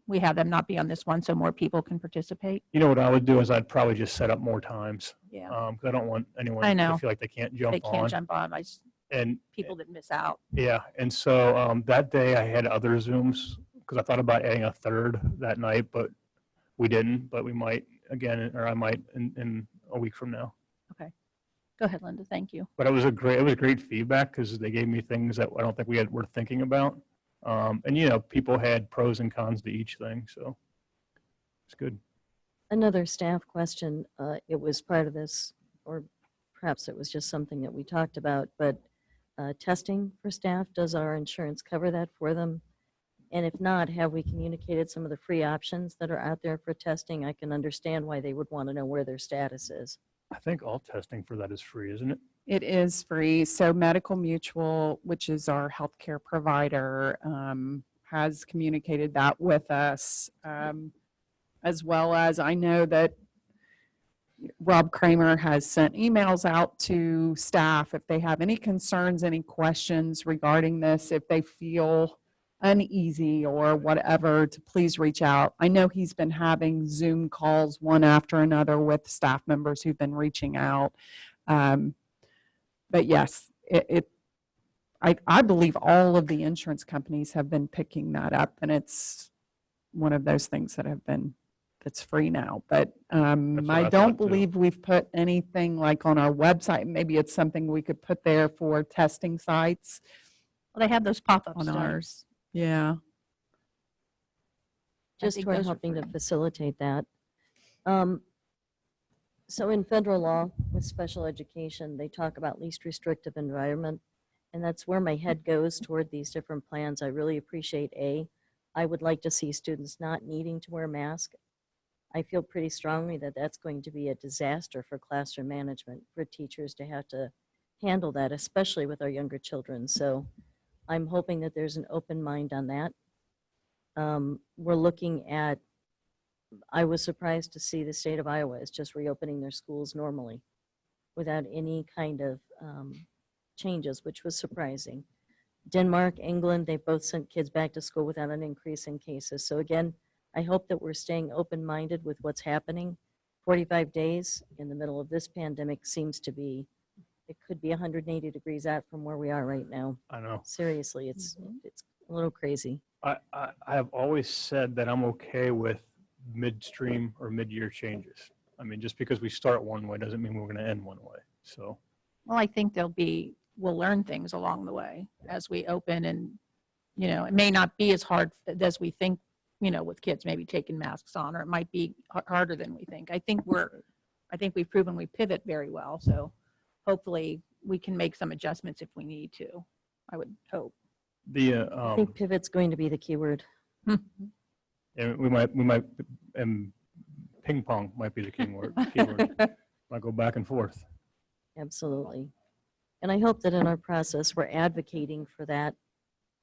we have them not be on this one so more people can participate? You know what I would do is I'd probably just set up more times Yeah, because I don't want anyone I know. to feel like they can't jump they can't on. jump on. And People that miss out. yeah, and so that day I had other Zooms because I thought about adding a third that night, but we didn't. But we might again, or I might in a week from now. Go ahead, Linda. Thank you. But it was great feedback because they gave me things that I don't think were thinking about. And you know, people had pros and cons to each thing, so it's good. Another staff question, it was part of this, or perhaps it was just something that we talked about, but testing for staff, does our insurance cover that for them? And if not, have we communicated some of the free options that are out there for testing? I can understand why they would want to know where their status is. I think all testing for that is free, isn't it? It is free. So Medical Mutual, which is our healthcare provider, has communicated that with us, as well as I know that Rob Kramer has sent emails out to staff if they have any concerns, any questions regarding this, if they feel uneasy or whatever, to please reach out. I know he's been having Zoom calls one after another with staff members who've been reaching out. But yes, I believe all of the insurance companies have been picking that up, and it's one of those things that's free now. But what I I don't thought, too. believe we've put anything like on our website. Maybe it's something we could put there for testing sites Well, they have those pop-ups on done. ours. Yeah. Just think toward those are helping to free. facilitate that. So in federal law with special education, they talk about least restrictive environment, and that's where my head goes toward these different plans. I really appreciate I would like to see students not needing to wear masks. I feel pretty strongly that that's going to be a disaster for classroom management, for teachers to have to handle that, especially with our younger children. So I'm hoping that there's an open mind on that. We're looking at, I was surprised to see the state of Iowa is just reopening their schools normally without any kind of changes, which was surprising. Denmark, England, they both sent kids back to school without an increase in cases. So again, I hope that we're staying open-minded with what's happening. 45 days in the middle of this pandemic seems to be, it could be 180 degrees out from where we are right now. I know. Seriously, it's a little crazy. I have always said that I'm okay with midstream or mid-year changes. I mean, just because we start one way doesn't mean we're going to end one way. So Well, I think we'll learn things along the way as we open, and, you know, it may not be as hard as we think, you know, with kids maybe taking masks on, or it might be harder than we think. I think we've proven we pivot very well. So hopefully we can make some adjustments if we need to. I would hope. I think pivot's going to be the key word. and we might, and ping pong might be the keyword. Might go back and forth. Absolutely. And I hope that in our process, we're advocating for that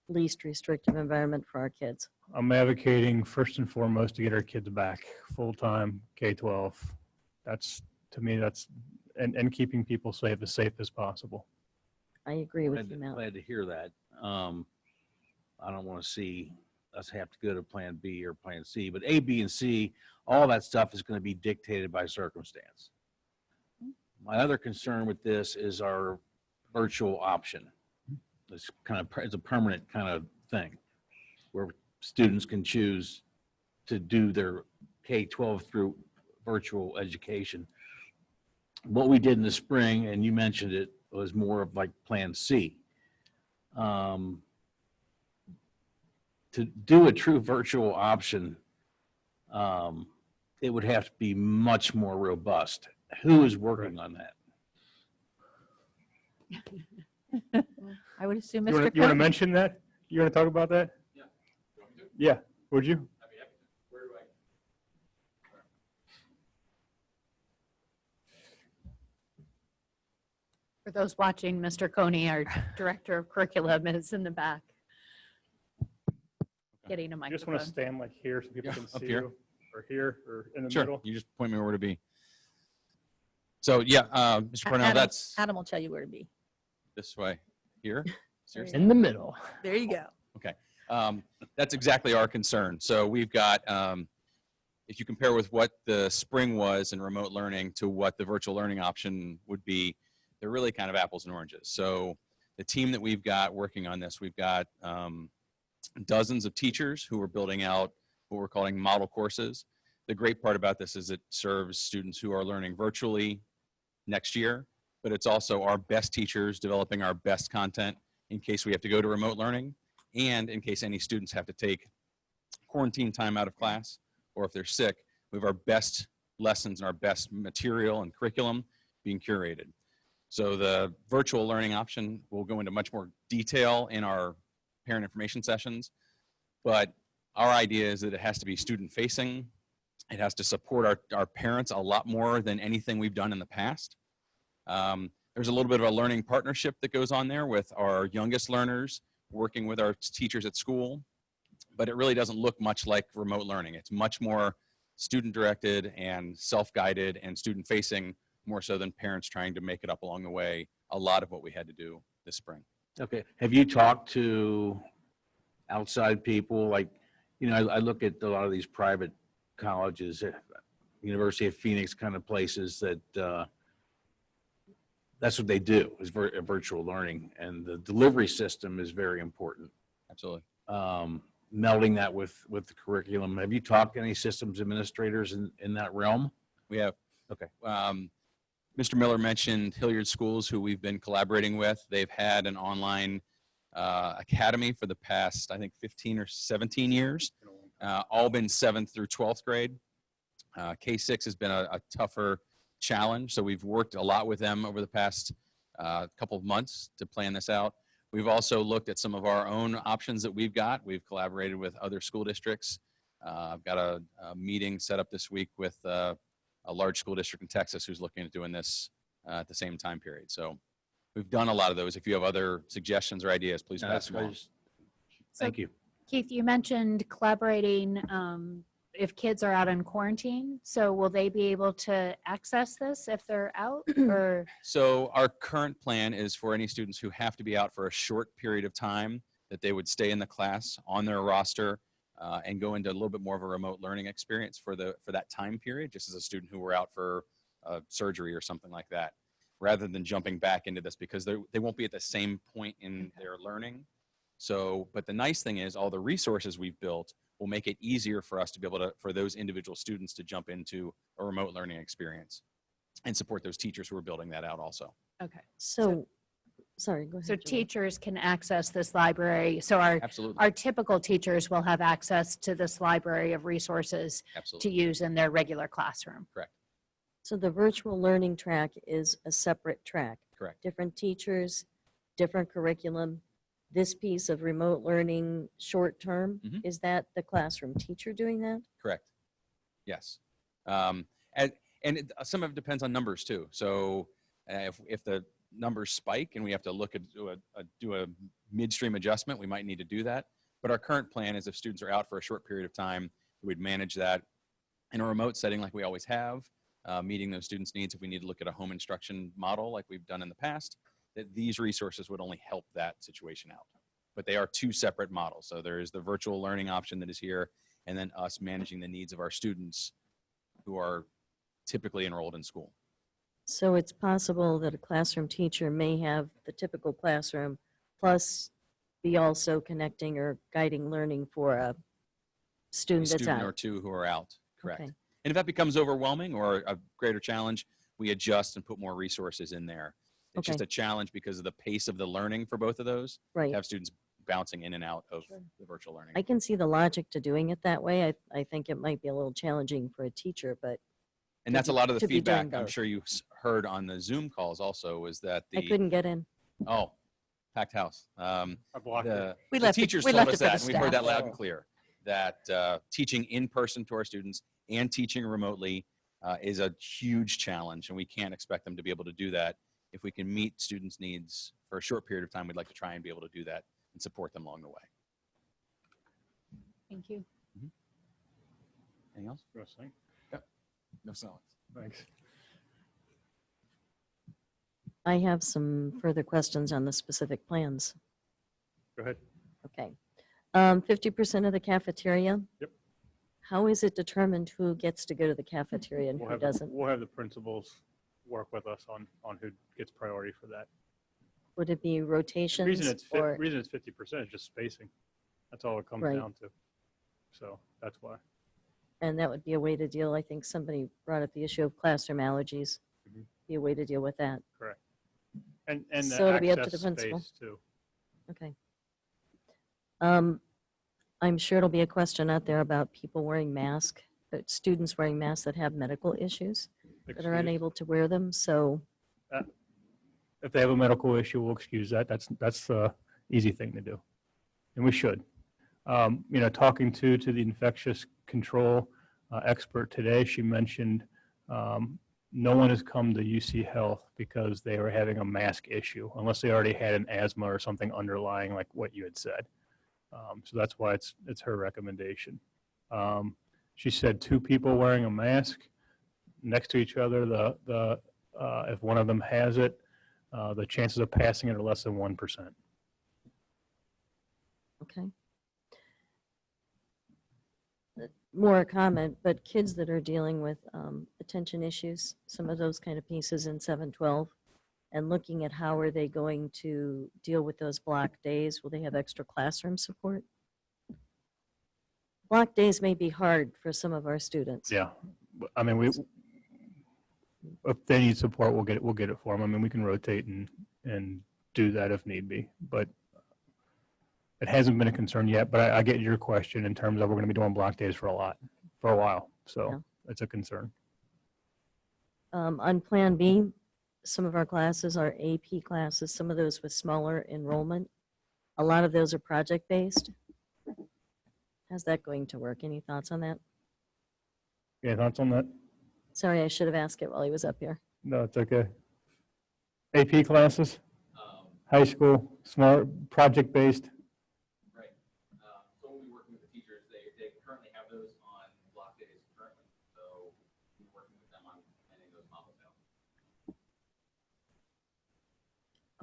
least restrictive environment for our kids. I'm advocating first and foremost to get our kids back full-time K-12. That's, to me, and keeping people safe as possible. I agree with you, Matt. Glad to hear that. I don't want to see us have to go to plan B or plan C. But A, B, and C, all that stuff is going to be dictated by circumstance. My other concern with this is our virtual option. It's a permanent kind of thing where students can choose to do their K-12 through virtual education. What we did in the spring, and you mentioned it, was more of like Plan C. To do a true virtual option, it would have to be much more robust. Who is working on that? I would assume You Mr. want to Cohen. mention that? You want to talk about that? Yeah, would you? For those watching, Mr. Coney, our Director of Curriculum, is in the back. Getting a You just want to microphone. stand like here so people Yeah, can up see here. you, or here, or in the Sure, middle? you just point me where to be. So yeah, Mr. Cornell, Adam- that's Adam will tell you where to be. this way, here, seriously? In the middle. There you go. That's exactly our concern. So we've got, if you compare with what the spring was in remote learning to what the virtual learning option would be, they're really kind of apples and oranges. So the team that we've got working on this, we've got dozens of teachers who are building out what we're calling model courses. The great part about this is it serves students who are learning virtually next year, but it's also our best teachers developing our best content in case we have to go to remote learning and in case any students have to take quarantine time out of class, or if they're sick, we have our best lessons and our best material and curriculum being curated. So the virtual learning option will go into much more detail in our parent information sessions, but our idea is that it has to be student facing. It has to support our parents a lot more than anything we've done in the past. There's a little bit of a learning partnership that goes on there with our youngest learners working with our teachers at school, but it really doesn't look much like remote learning. It's much more student directed and self-guided and student facing, more so than parents trying to make it up along the way, a lot of what we had to do this spring. Okay. Have you talked to outside people? Like, you know, I look at a lot of these private colleges, University of Phoenix kind of places that that's what they do is virtual learning, and the delivery system is very important. Absolutely. Melding that with the curriculum. Have you talked to any systems administrators in that realm? We have. Okay. Mr. Miller mentioned Hilliard Schools, who we've been collaborating with. They've had an online academy for the past, I think, 15 or 17 years, all been 7th through 12th grade. K-6 has been a tougher challenge, so we've worked a lot with them over the past couple of months to plan this out. We've also looked at some of our own options that we've got. We've collaborated with other school districts. I've got a meeting set up this week with a large school district in Texas who's looking at doing this at the same time period. So we've done a lot of those. If you have other suggestions or ideas, please pass them on. Thank you. Keith, you mentioned collaborating if kids are out in quarantine. So will they be able to access this if they're out or? So our current plan is for any students who have to be out for a short period of time that they would stay in the class on their roster and go into a little bit more of a remote learning experience for that time period, just as a student who were out for surgery or something like that, rather than jumping back into this because they won't be at the same point in their learning. So, but the nice thing is all the resources we've built will make it easier for us to be able to, for those individual students to jump into a remote learning experience and support those teachers who are building that out also. Okay. So, sorry, go ahead. So Joelle. teachers can access this library. So Absolutely. our typical teachers will have access to this library of resources to Absolutely. use in their regular classroom. So the virtual learning track is a separate track. Correct. Different teachers, different curriculum. This piece of remote learning short term, Mhm. is that the classroom teacher doing that? Correct. Yes. Some of it depends on numbers too. So if the numbers spike and we have to look at do a midstream adjustment, we might need to do that. But our current plan is if students are out for a short period of time, we'd manage that in a remote setting like we always have, meeting those students' needs. If we need to look at a home instruction model like we've done in the past, that these resources would only help that situation out. but they are two separate models. So there is the virtual learning option that is here, and then us managing the needs of our students who are typically enrolled in school. So it's possible that a classroom teacher may have the typical classroom, plus be also connecting or guiding learning for a A student that's student out. or two who are out, correct. Okay. And if that becomes overwhelming or a greater challenge, we adjust and put more resources in there. It's just Okay. a challenge because of the pace of the learning for both of those, Right. to have students bouncing in and out of Sure. the virtual learning. I can see the logic to doing it that way. I think it might be a little challenging for a teacher, but And that's a lot of the to be doing feedback I'm both. sure you heard on the Zoom calls also, was that I couldn't get in. oh, packed house. I blocked it. We The left it- teachers we told left us it for that, the and we heard that staff. loud and clear, that teaching in person to our students and teaching remotely is a huge challenge, and we can't expect them to be able to do that. If we can meet students' needs for a short period of time, we'd like to try and be able to do that and support them along the way. Thank you. Anything else? You wanna sing? No silence. Thanks. I have some further questions on the specific plans. Go ahead. Okay. 50% of the cafeteria? Yep. How is it determined who gets to go to the cafeteria and We'll who have, doesn't? we'll have the principals work with us on who gets priority for that. Would it be The rotations or? reason it's 50% is just spacing. That's all it comes Right. down to. So that's why. And that would be a way to deal, I think somebody brought up the issue of classroom allergies. Mhm. Be a way to deal with that. Correct. And the So it'll be up to access the principal. space too. Okay. I'm sure it'll be a question out there about people wearing masks, students wearing masks that have medical issues that are Excuse- unable to wear them. So, If they have a medical issue, we'll excuse that. That's the easy thing to do. And we should. Talking to the infectious control expert today, she mentioned no one has come to UC Health because they were having a mask issue, unless they already had an asthma or something underlying like what you had said. So that's why it's her recommendation. She said 2 people wearing a mask next to each other, if one of them has it, the chances of passing it are less than 1%. okay. More a comment, but kids that are dealing with attention issues, some of those kind of pieces in 712, and looking at how are they going to deal with those block days? Will they have extra classroom support? Block days may be hard for some of our students. Yeah, I mean, if they need support, we'll get it for them. I mean, we can rotate and do that if need be, but it hasn't been a concern yet. But I get your question in terms of we're going to be doing block days for a while, so Yeah. it's a concern. On Plan B, some of our classes are AP classes, some of those with smaller enrollment. A lot of those are project-based. How's that going to work? Any thoughts on that? Yeah, thoughts on that? Sorry, I should have asked it while he was up here. No, it's okay. AP classes, high school, smart, project-based. Right. So we'll be working with the teachers. They currently have those on block days currently. So we're working with them on planning those models out.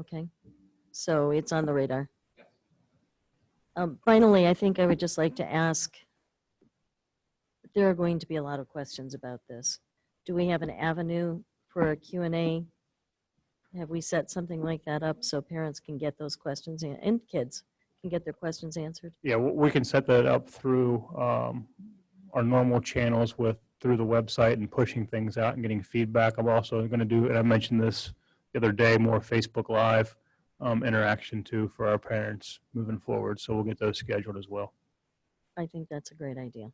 Okay, so it's on the radar. Yes. Finally, I think I would just like to ask, there are going to be a lot of questions about this. Do we have an avenue for a Q&A? Have we set something like that up so parents can get those questions and kids can get their questions answered? Yeah, we can set that up through our normal channels through the website and pushing things out and getting feedback. I'm also going to do, and I mentioned this the other day, more Facebook Live interaction too for our parents moving forward. So we'll get those scheduled as well. I think that's a great idea.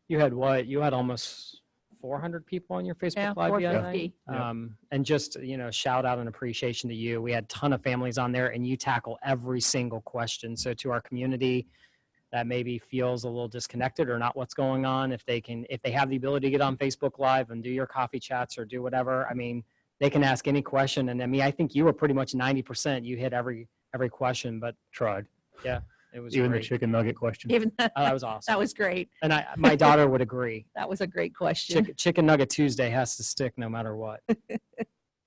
You had what? You had almost 400 people on your Facebook Yeah, Live the other night? 450. Yeah. And just, shout out and appreciation to you. We had a ton of families on there and you tackle every single question. So to our community that maybe feels a little disconnected or not what's going on, if they have the ability to get on Facebook Live and do your coffee chats or do whatever, I mean, they can ask any question. And I mean, I think you were pretty much 90%. You hit every question, but Tried. it was Even the great. chicken nugget question. Even Oh, that was awesome. that was great. And my daughter would agree. That was a great question. Chicken Nugget Tuesday has to stick no matter what,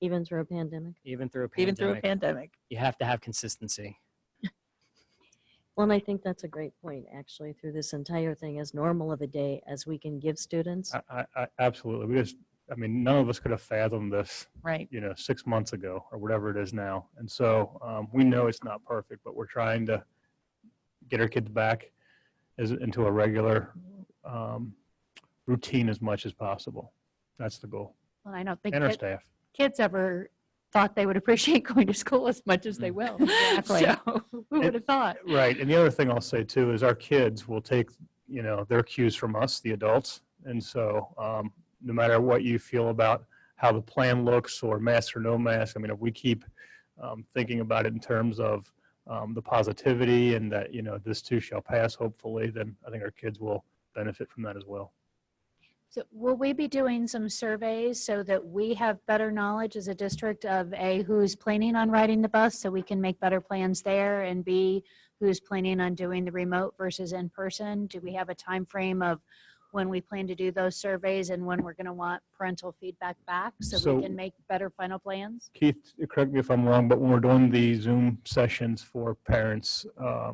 Even through a pandemic? even through a Even through a pandemic. pandemic. You have to have consistency. Well, and I think that's a great point, actually, through this entire thing, as normal of a day as we can give students. Absolutely. I mean, none of us could have fathomed this, Right. 6 months ago or whatever it is now. And so we know it's not perfect, but we're trying to get our kids back into a regular routine as much as possible. That's the goal. Well, I don't think And our staff. kids ever thought they would appreciate going to school as much as they will. Exactly. So who would have thought? Right. And the other thing I'll say too is our kids will take, their cues from us, the adults. And so no matter what you feel about how the plan looks or mask or no mask, I mean, if we keep thinking about it in terms of the positivity and that, this too shall pass, hopefully, then I think our kids will benefit from that as well. So will we be doing some surveys so that we have better knowledge as a district of A, who's planning on riding the bus so we can make better plans there, and B, who's planning on doing the remote versus in person? Do we have a time frame of when we plan to do those surveys and when we're going to want parental feedback back so So- we can make better final plans? Keith, correct me if I'm wrong, but when we're doing the Zoom sessions for parents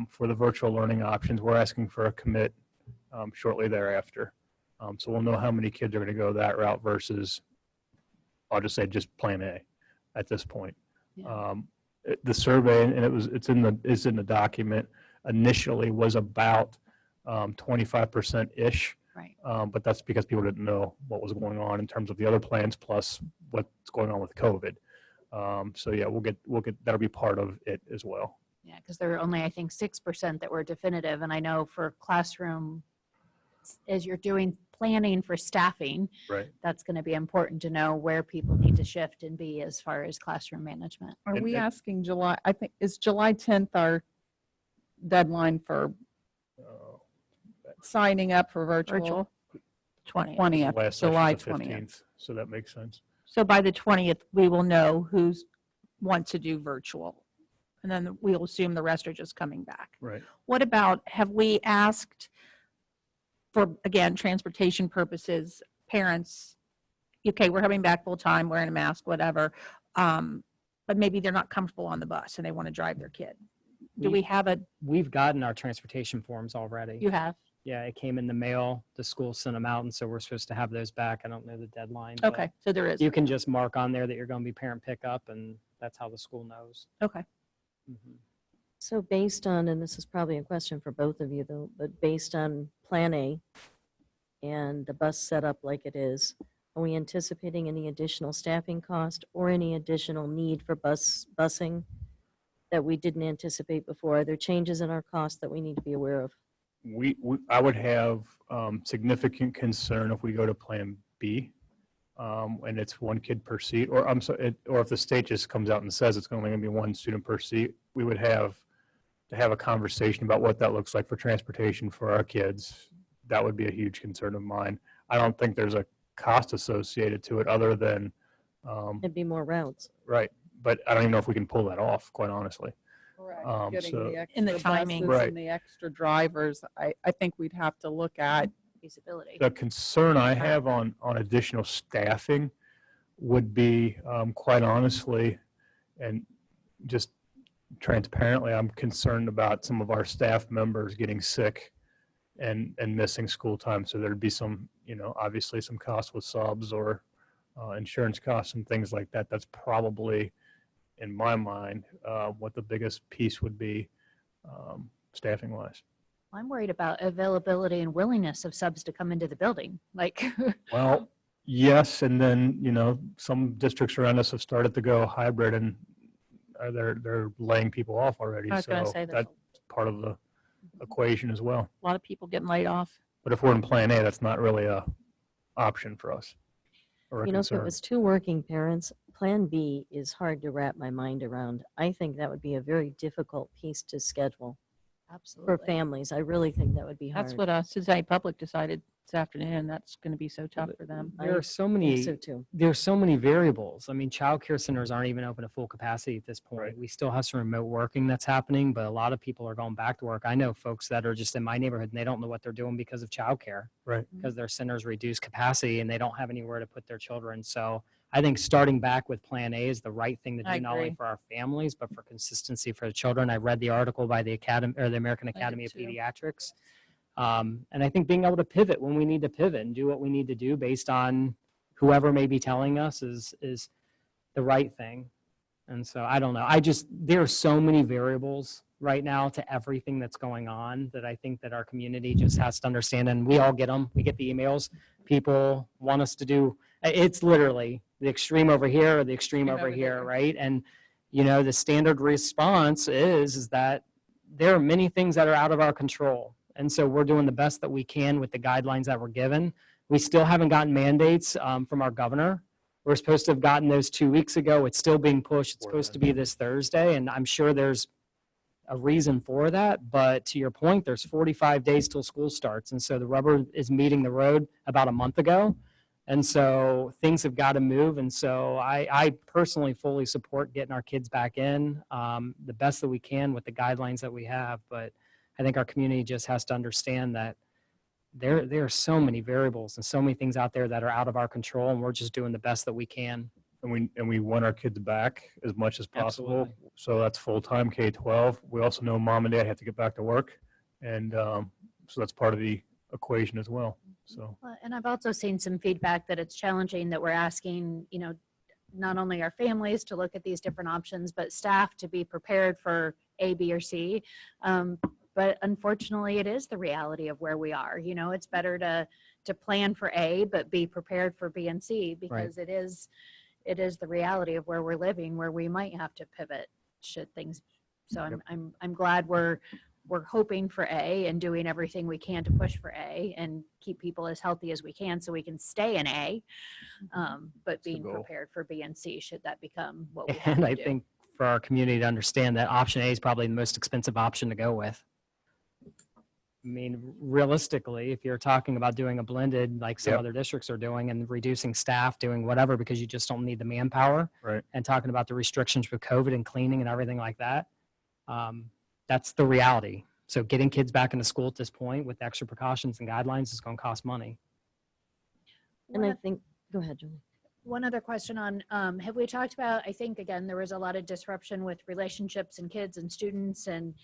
for the virtual learning options, we're asking for a commit shortly thereafter. So we'll know how many kids are going to go that route versus, I'll just say, just plan A at this point. Yeah. The survey, and it's in the document, initially was about 25%-ish. Right. But that's because people didn't know what was going on in terms of the other plans plus what's going on with COVID. So yeah, we'll get that'll be part of it as well. Yeah, because there were only, I think, 6% that were definitive. And I know for classroom, as you're doing planning for staffing, Right. that's going to be important to know where people need to shift and be as far as classroom management. Are And- we and- asking July, I think, is July 10th our deadline for signing up for virtual? Virtual. 20th. 20th, Last July session's the 20th. 15th, so that makes sense. So by the 20th, we will know who's wants to do virtual. And then we'll assume the rest are just coming back. Right. What about, have we asked for, again, transportation purposes, parents, okay, we're coming back full time, wearing a mask, whatever, but maybe they're not comfortable on the bus and they want to drive their kid. Do we have We've gotten our transportation forms already. you have? Yeah, it came in the mail. The school sent them out, and so we're supposed to have those back. I don't know the deadline. but Okay, so there is. You can just mark on there that you're going to be parent pickup, and that's how the school knows. Okay. Mhm. So based on, and this is probably a question for both of you though, but based on Plan A and the bus setup like it is, are we anticipating any additional staffing cost or any additional need for busing that we didn't anticipate before? Are there changes in our cost that we need to be aware of? I would have significant concern if we go to Plan B, and it's one kid per seat, or or if the state just comes out and says it's only going to be one student per seat, we would have to have a conversation about what that looks like for transportation for our kids. That would be a huge concern of mine. I don't think there's a cost associated to it other than, It'd be more routes. right, but I don't even know if we can pull that off, quite honestly. Correct. Getting so- the In the extra timing. buses Right. and the extra drivers, I think we'd have to look at. Feasibility. The concern I have on additional staffing would be, quite honestly, and just transparently, I'm concerned about some of our staff members getting sick and missing school time. So there'd be some, obviously some costs with subs or insurance costs and things like that. That's probably, in my mind, what the biggest piece would be, staffing wise. I'm worried about availability and willingness of subs to come into the building. Like, Well, yes, and then, some districts around us have started to go hybrid and they're laying people off already. I was gonna So say there's that's part of the equation as well. a lot of people getting laid off. But if we're in Plan A, that's not really a option for us or a You know, if it concern. was two working parents, Plan B is hard to wrap my mind around. I think that would be a very difficult piece to schedule for absolutely. families. I really think that would be hard. That's what Cincinnati Public decided this afternoon. That's going to be so tough for them. I There are so think many so too. there's so many variables. I mean, childcare centers aren't even open to full capacity at this point. Right. We still have some remote working that's happening, but a lot of people are going back to work. I know folks that are just in my neighborhood and they don't know what they're doing because of childcare, Right. because their centers reduce capacity and they don't have anywhere to put their children. So I think starting back with Plan A is the right thing to I do, not only agree. for our families, but for consistency for the children. I read the article by the Academy or the American did Academy of too. Pediatrics. And I think being able to pivot when we need to pivot and do what we need to do based on whoever may be telling us is the right thing. And so I don't know. There are so many variables right now to everything that's going on that I think that our community just has to understand. And we all get them. We get the emails. People want us to do, it's literally the extreme over here or the extreme over here, right? And, the standard response is that there are many things that are out of our control. And so we're doing the best that we can with the guidelines that we're given. We still haven't gotten mandates from our governor. We're supposed to have gotten those 2 weeks ago. It's still being pushed. It's supposed to be this Thursday, and I'm sure there's a reason for that. But to your point, there's 45 days till school starts. And so the rubber is meeting the road about a month ago. And so things have got to move. And so I personally fully support getting our kids back in the best that we can with the guidelines that we have. But I think our community just has to understand that there are so many variables and so many things out there that are out of our control, and we're just doing the best that we can. And we want our kids back as much as possible. Absolutely. So that's full-time K-12. We also know mom and dad have to get back to work. And so that's part of the equation as well. So Well, and I've also seen some feedback that it's challenging that we're asking, not only our families to look at these different options, but staff to be prepared for A, B, or C. But unfortunately, it is the reality of where we are. It's better to plan for A, but be prepared for B and C, because it is the reality of where we're living, where we might have to pivot should things. So I'm glad we're hoping for A and doing everything we can to push for A and keep people as healthy as we can so we can stay in A, but being goal. prepared for B and C should that become what we have And to I do. think for our community to understand that option A is probably the most expensive option to go with. I mean, realistically, if you're talking about doing a blended like some Yep. other districts are doing and reducing staff, doing whatever because you just don't need the manpower, right. and talking about the restrictions with COVID and cleaning and everything like that, that's the reality. So getting kids back into school at this point with extra precautions and guidelines is going to cost money. And I think, go ahead, Julie. One other question on, have we talked about, I think, again, there was a lot of disruption with relationships and kids and students, and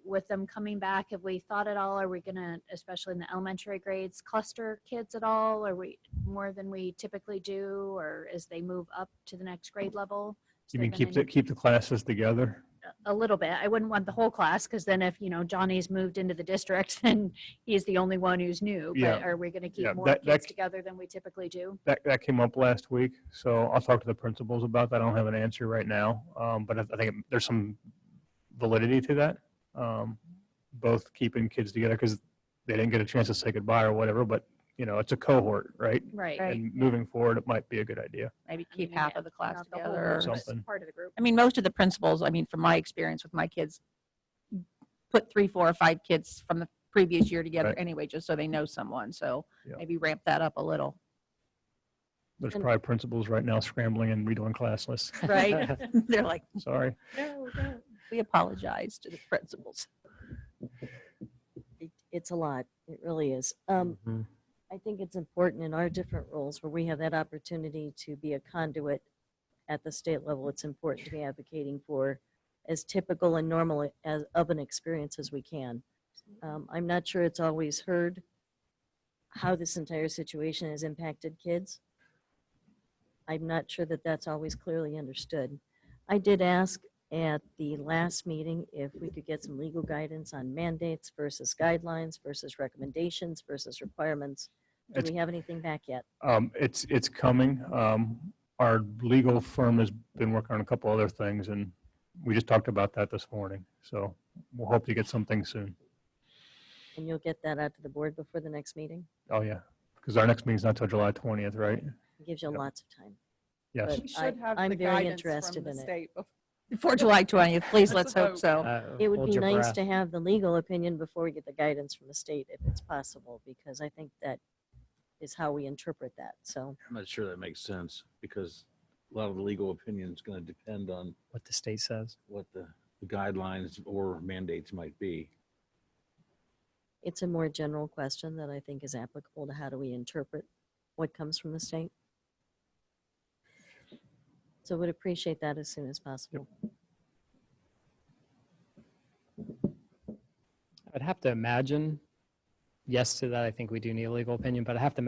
with them coming back, have we thought at all, are we going to, especially in the elementary grades, cluster kids at all? Are we more than we typically do, or as they move up to the next grade level? You mean keep the classes together? A little bit. I wouldn't want the whole class, because then if, Johnny's moved into the district, then he's the only one who's new. But Yeah. are we going to keep Yeah, more that- kids together than we typically do? That came up last week, so I'll talk to the principals about that. I don't have an answer right now, but I think there's some validity to that. Both keeping kids together because they didn't get a chance to say goodbye or whatever, but it's a cohort, right? Right. And moving forward, it might be a good idea. Maybe keep mean, half yeah, of the class not the whole together. group, but Something. part of the group. I mean, most of the principals, from my experience with my kids, put 3, 4, or 5 kids from the previous year together Right. anyway, just so they know someone. So Yeah. maybe ramp that up a little. There's And- probably principals right now scrambling and redoing class lists. Right? They're like, Sorry. no, we apologize to the principals. It's a lot. It really is. Mhm. I think it's important in our different roles where we have that opportunity to be a conduit at the state level. It's important to be advocating for as typical and normal as of an experience as we can. I'm not sure it's always heard how this entire situation has impacted kids. I'm not sure that that's always clearly understood. I did ask at the last meeting if we could get some legal guidance on mandates versus guidelines versus recommendations versus requirements. Do It's- we have anything back yet? It's coming. Our legal firm has been working on a couple other things, and we just talked about that this morning. So we'll hope to get something soon. And you'll get that out to the board before the next meeting? Oh, yeah, because our next meeting's not till July 20th, right? It gives you Yep. lots of time. Yes. But We should have I'm the very guidance from interested the in it. state before. Before July 20th, please, Let's let's hope hope. so. It would Hold be your nice breath. to have the legal opinion before we get the guidance from the state, if it's possible, because I think that is how we interpret that. So I'm not sure that makes sense, because a lot of the legal opinion is going to depend on What the state says. what the guidelines or mandates might be. it's a more general question that I think is applicable to how do we interpret what comes from the state. So would appreciate that as soon as possible. I'd have to imagine, yes to that, I think we do need a legal opinion, but I have to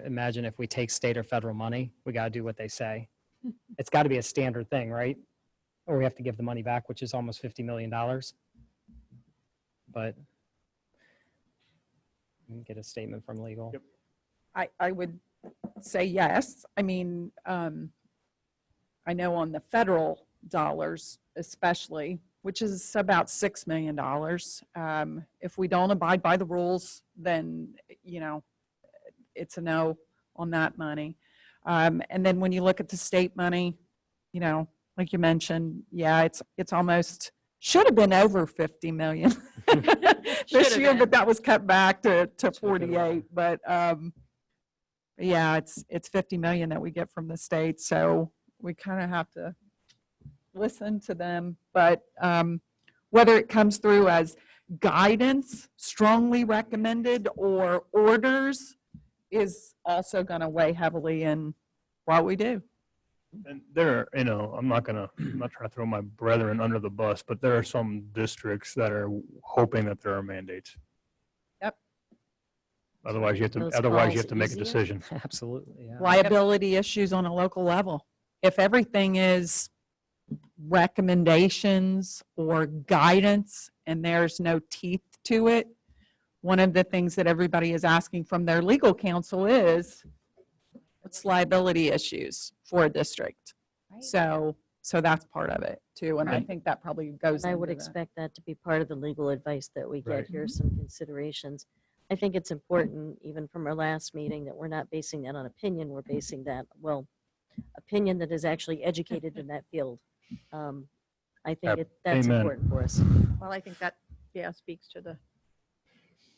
imagine if we take state or federal money, we got to do what they say. It's got to be a standard thing, right? Or we have to give the money back, which is almost $50 million. But we can get a statement from legal. Yep. I would say yes. I mean, I know on the federal dollars especially, which is about $6 million. If we don't abide by the rules, then, you know, it's a no on that money. And then when you look at the state money, you know, like you mentioned, yeah, it's almost, should have been over 50 million this Should have year, been. but that was cut back to been 48. But yeah, it's 50 million that we get from the state. So we kind of have to listen to them. But whether it comes through as guidance, strongly recommended, or orders is also going to weigh heavily in what we do. And there, you know, I'm not trying to throw my brethren under the bus, but there are some districts that are hoping that there are mandates. Yep. Otherwise, you have Those to calls make a easier? decision. Absolutely, yeah. Liability issues on a local level. If everything is recommendations or guidance and there's no teeth to it, one of the things that everybody is asking from their legal counsel is what's liability issues for a district. Right. So that's part of it too. And I Right. think that probably goes I into would the- expect that to be part of the legal advice that we Right. get. Here are some considerations. I think it's important, even from our last meeting, that we're not basing that on opinion. We're basing that, well, opinion that is actually educated in that field. I think that's Amen. important for us. Well, I think that, yeah, speaks to the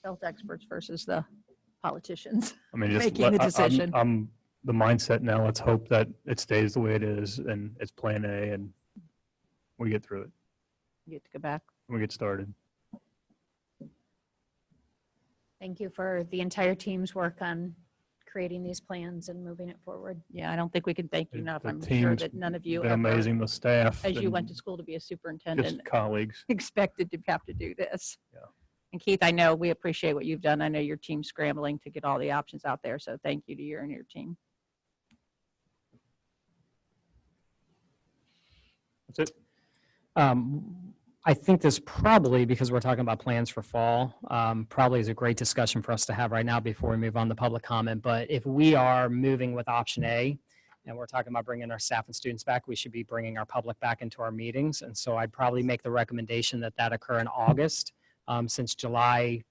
health experts versus the politicians. I mean, just Making the decision. I'm the mindset now. Let's hope that it stays the way it is and it's plan A and we get through it. You get to go back. We get started. Thank you for the entire team's work on creating these plans and moving it forward. Yeah, I don't think we can thank you The- enough. the I'm sure team's that none of you Been ever, amazing. The staff. as you and went to school to be a superintendent, just colleagues. expected to have to do this. Yeah. And Keith, I know we appreciate what you've done. I know your team's scrambling to get all the options out there. So thank you to you and your team. That's it. I think this probably, because we're talking about plans for fall, probably is a great discussion for us to have right now before we move on to public comment. But if we are moving with option A and we're talking about bringing our staff and students back, we should be bringing our public back into our meetings. And so I'd probably make the recommendation that that occur in August, since July,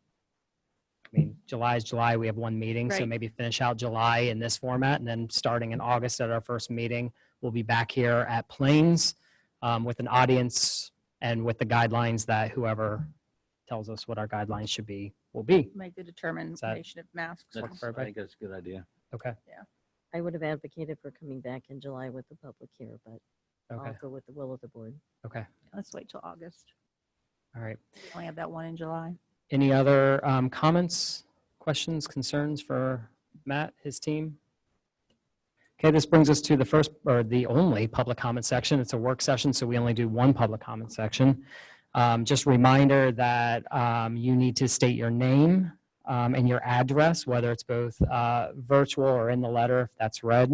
I mean, July is July, we have one meeting. So Right. maybe finish out July in this format, and then starting in August at our first meeting, we'll be back here at Plains with an audience and with the guidelines that whoever tells us what our guidelines should be will be. Make the determination of masks. Work for I everybody? think that's a good idea. Okay, I would have advocated for coming back in July with the public here, but I'll okay, go with the will of the board. okay. Let's wait till August. All right. We only have that one in July. Any other comments, questions, concerns for Matt, his team? Okay, this brings us to the first, or the only public comment section. It's a work session, so we only do one public comment section. Just a reminder that you need to state your name and your address, whether it's both virtual or in the letter, if that's read.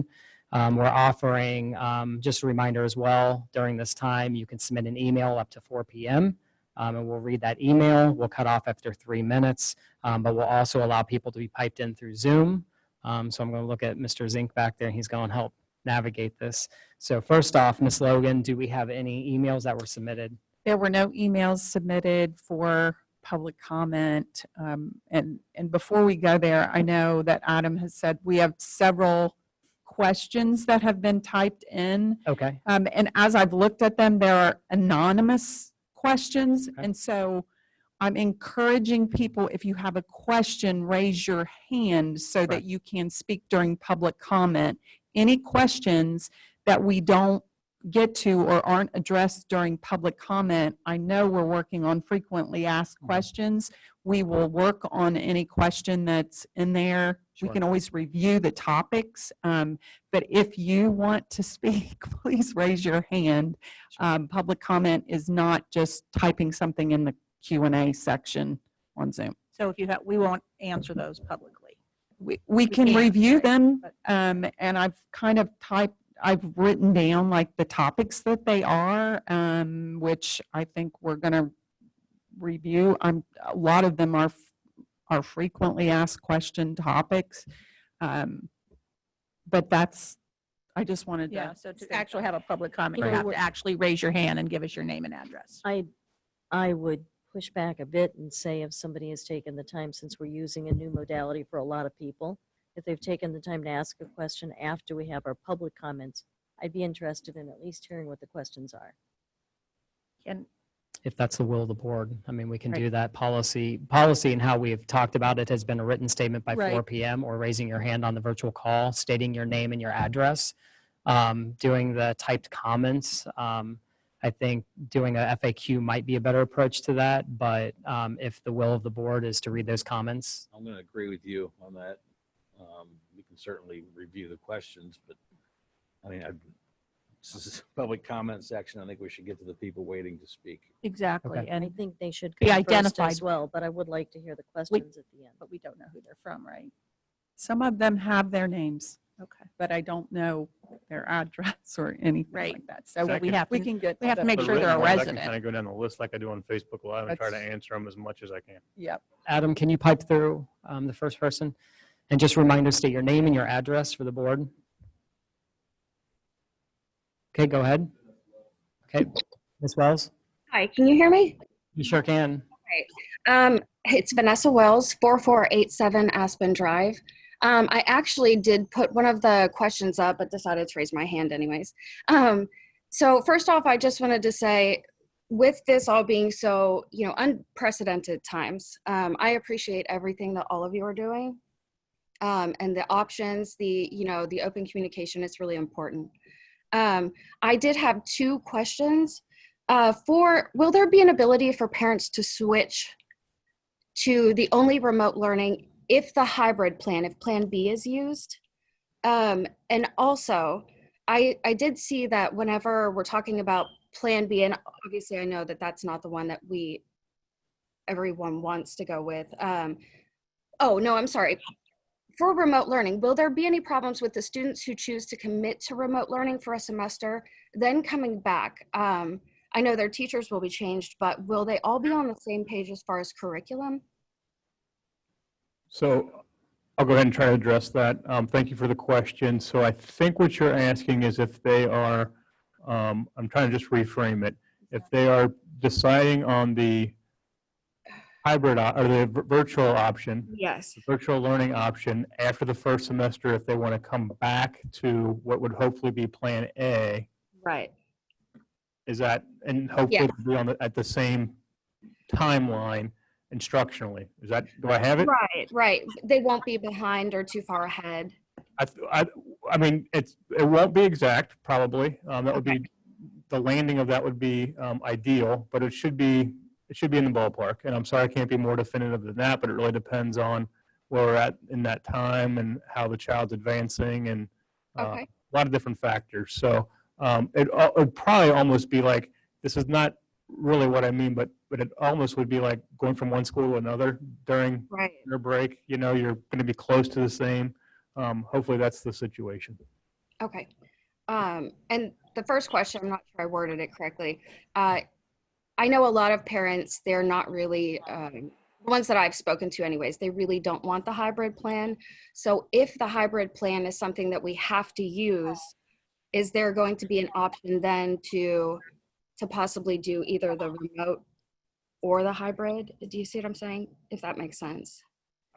We're offering, just a reminder as well, during this time, you can submit an email up to 4 p.m. And we'll read that email. We'll cut off after 3 minutes, but we'll also allow people to be piped in through Zoom. So I'm going to look at Mr. Zink back there, and he's going to help navigate this. So first off, Ms. Logan, do we have any emails that were submitted? There were no emails submitted for public comment. And before we go there, I know that Adam has said we have several questions that have been typed in. Okay, And as I've looked at them, there are anonymous questions. Okay. And so I'm encouraging people, if you have a question, raise your hand so Right. that you can speak during public comment. Any questions that we don't get to or aren't addressed during public comment, I know we're working on frequently asked questions. We will work on any question that's in there We Sure. can always review the topics. But if you want to speak, please raise your hand. Public comment is not just typing something in the Q&A section on Zoom. So if you have, we won't answer those publicly. We can can, review right, them, but- and I've written down like the topics that they are, which I think we're going to review. A lot of them are frequently asked question topics. But I just wanted to. Yeah, so to state actually that. have a public comment, You you know, have to actually raise your hand and give us your name and address. I would push back a bit and say if somebody has taken the time, since we're using a new modality for a lot of people, if they've taken the time to ask a question after we have our public comments, I'd be interested in at least hearing what the questions are. And If that's the will of the board, I mean, we can Right. do that. Policy and how we've talked about it has been a written statement by 4 Right. p.m. or raising your hand on the virtual call, stating your name and your address, doing the typed comments. I think doing a FAQ might be a better approach to that, but if the will of the board is to read those comments, I'm going to agree with you on that. We can certainly review the questions, but I mean, this is a public comment section. I think we should get to the people waiting to speak. exactly, Okay. I and, think they should Be come first identified. as well, but I would like to hear the questions at the end. but we don't know who they're from, right? Some of them have their names, Okay. but I don't know their address or anything Right. like that. So So we have we to, can get. we have to make The sure they're a written ones, I resident. can kind of go down the list like I do on Facebook Live and try to That's- answer them as much as I can. Yep. Adam, can you pipe through the first person? And just remind us, state your name and your address for the board. Okay, go ahead. Okay, Ms. Wells? Hi, can you hear me? You sure can. It's Vanessa Wells, 4487 Aspen Drive. I actually did put one of the questions up, but decided to raise my hand anyways. So first off, I just wanted to say, with this all being so, unprecedented times, I appreciate everything that all of you are doing. And the options, the open communication is really important. I did have 2 questions. Will there be an ability for parents to switch to the only remote learning if the hybrid plan, if Plan B is used? And also, I did see that whenever we're talking about Plan B, and obviously I know that that's not the one that everyone wants to go with. Oh, no, I'm sorry. For remote learning, will there be any problems with the students who choose to commit to remote learning for a semester, then coming back? I know their teachers will be changed, but will they all be on the same page as far as curriculum? So I'll go ahead and try to address that. Thank you for the question. So I think what you're asking is if they are, I'm trying to just reframe it. If they are deciding on the hybrid or the virtual option, Yes. the virtual learning option after the first semester, if they want to come back to what would hopefully be Plan A, Right. is that, and hopefully Yeah. be on at the same timeline instructionally. Is that, do I have it? Right. They won't be behind or too far ahead. I mean, it won't be exact, probably. That would Okay. be, the landing of that would be ideal, but it should be in the ballpark. And I'm sorry I can't be more definitive than that, but it really depends on where we're at in that time and how the child's advancing and Okay. a lot of different factors. So it would probably almost be like, this is not really what I mean, but it almost would be like going from one school to another during Right. your break. You're going to be close to the same. Hopefully that's the situation. Okay. And the first question, I'm not sure I worded it correctly. I know a lot of parents, they're not really, the ones that I've spoken to anyways, they really don't want the hybrid plan. So if the hybrid plan is something that we have to use, is there going to be an option then to possibly do either the remote or the hybrid? Do you see what I'm saying? If that makes sense.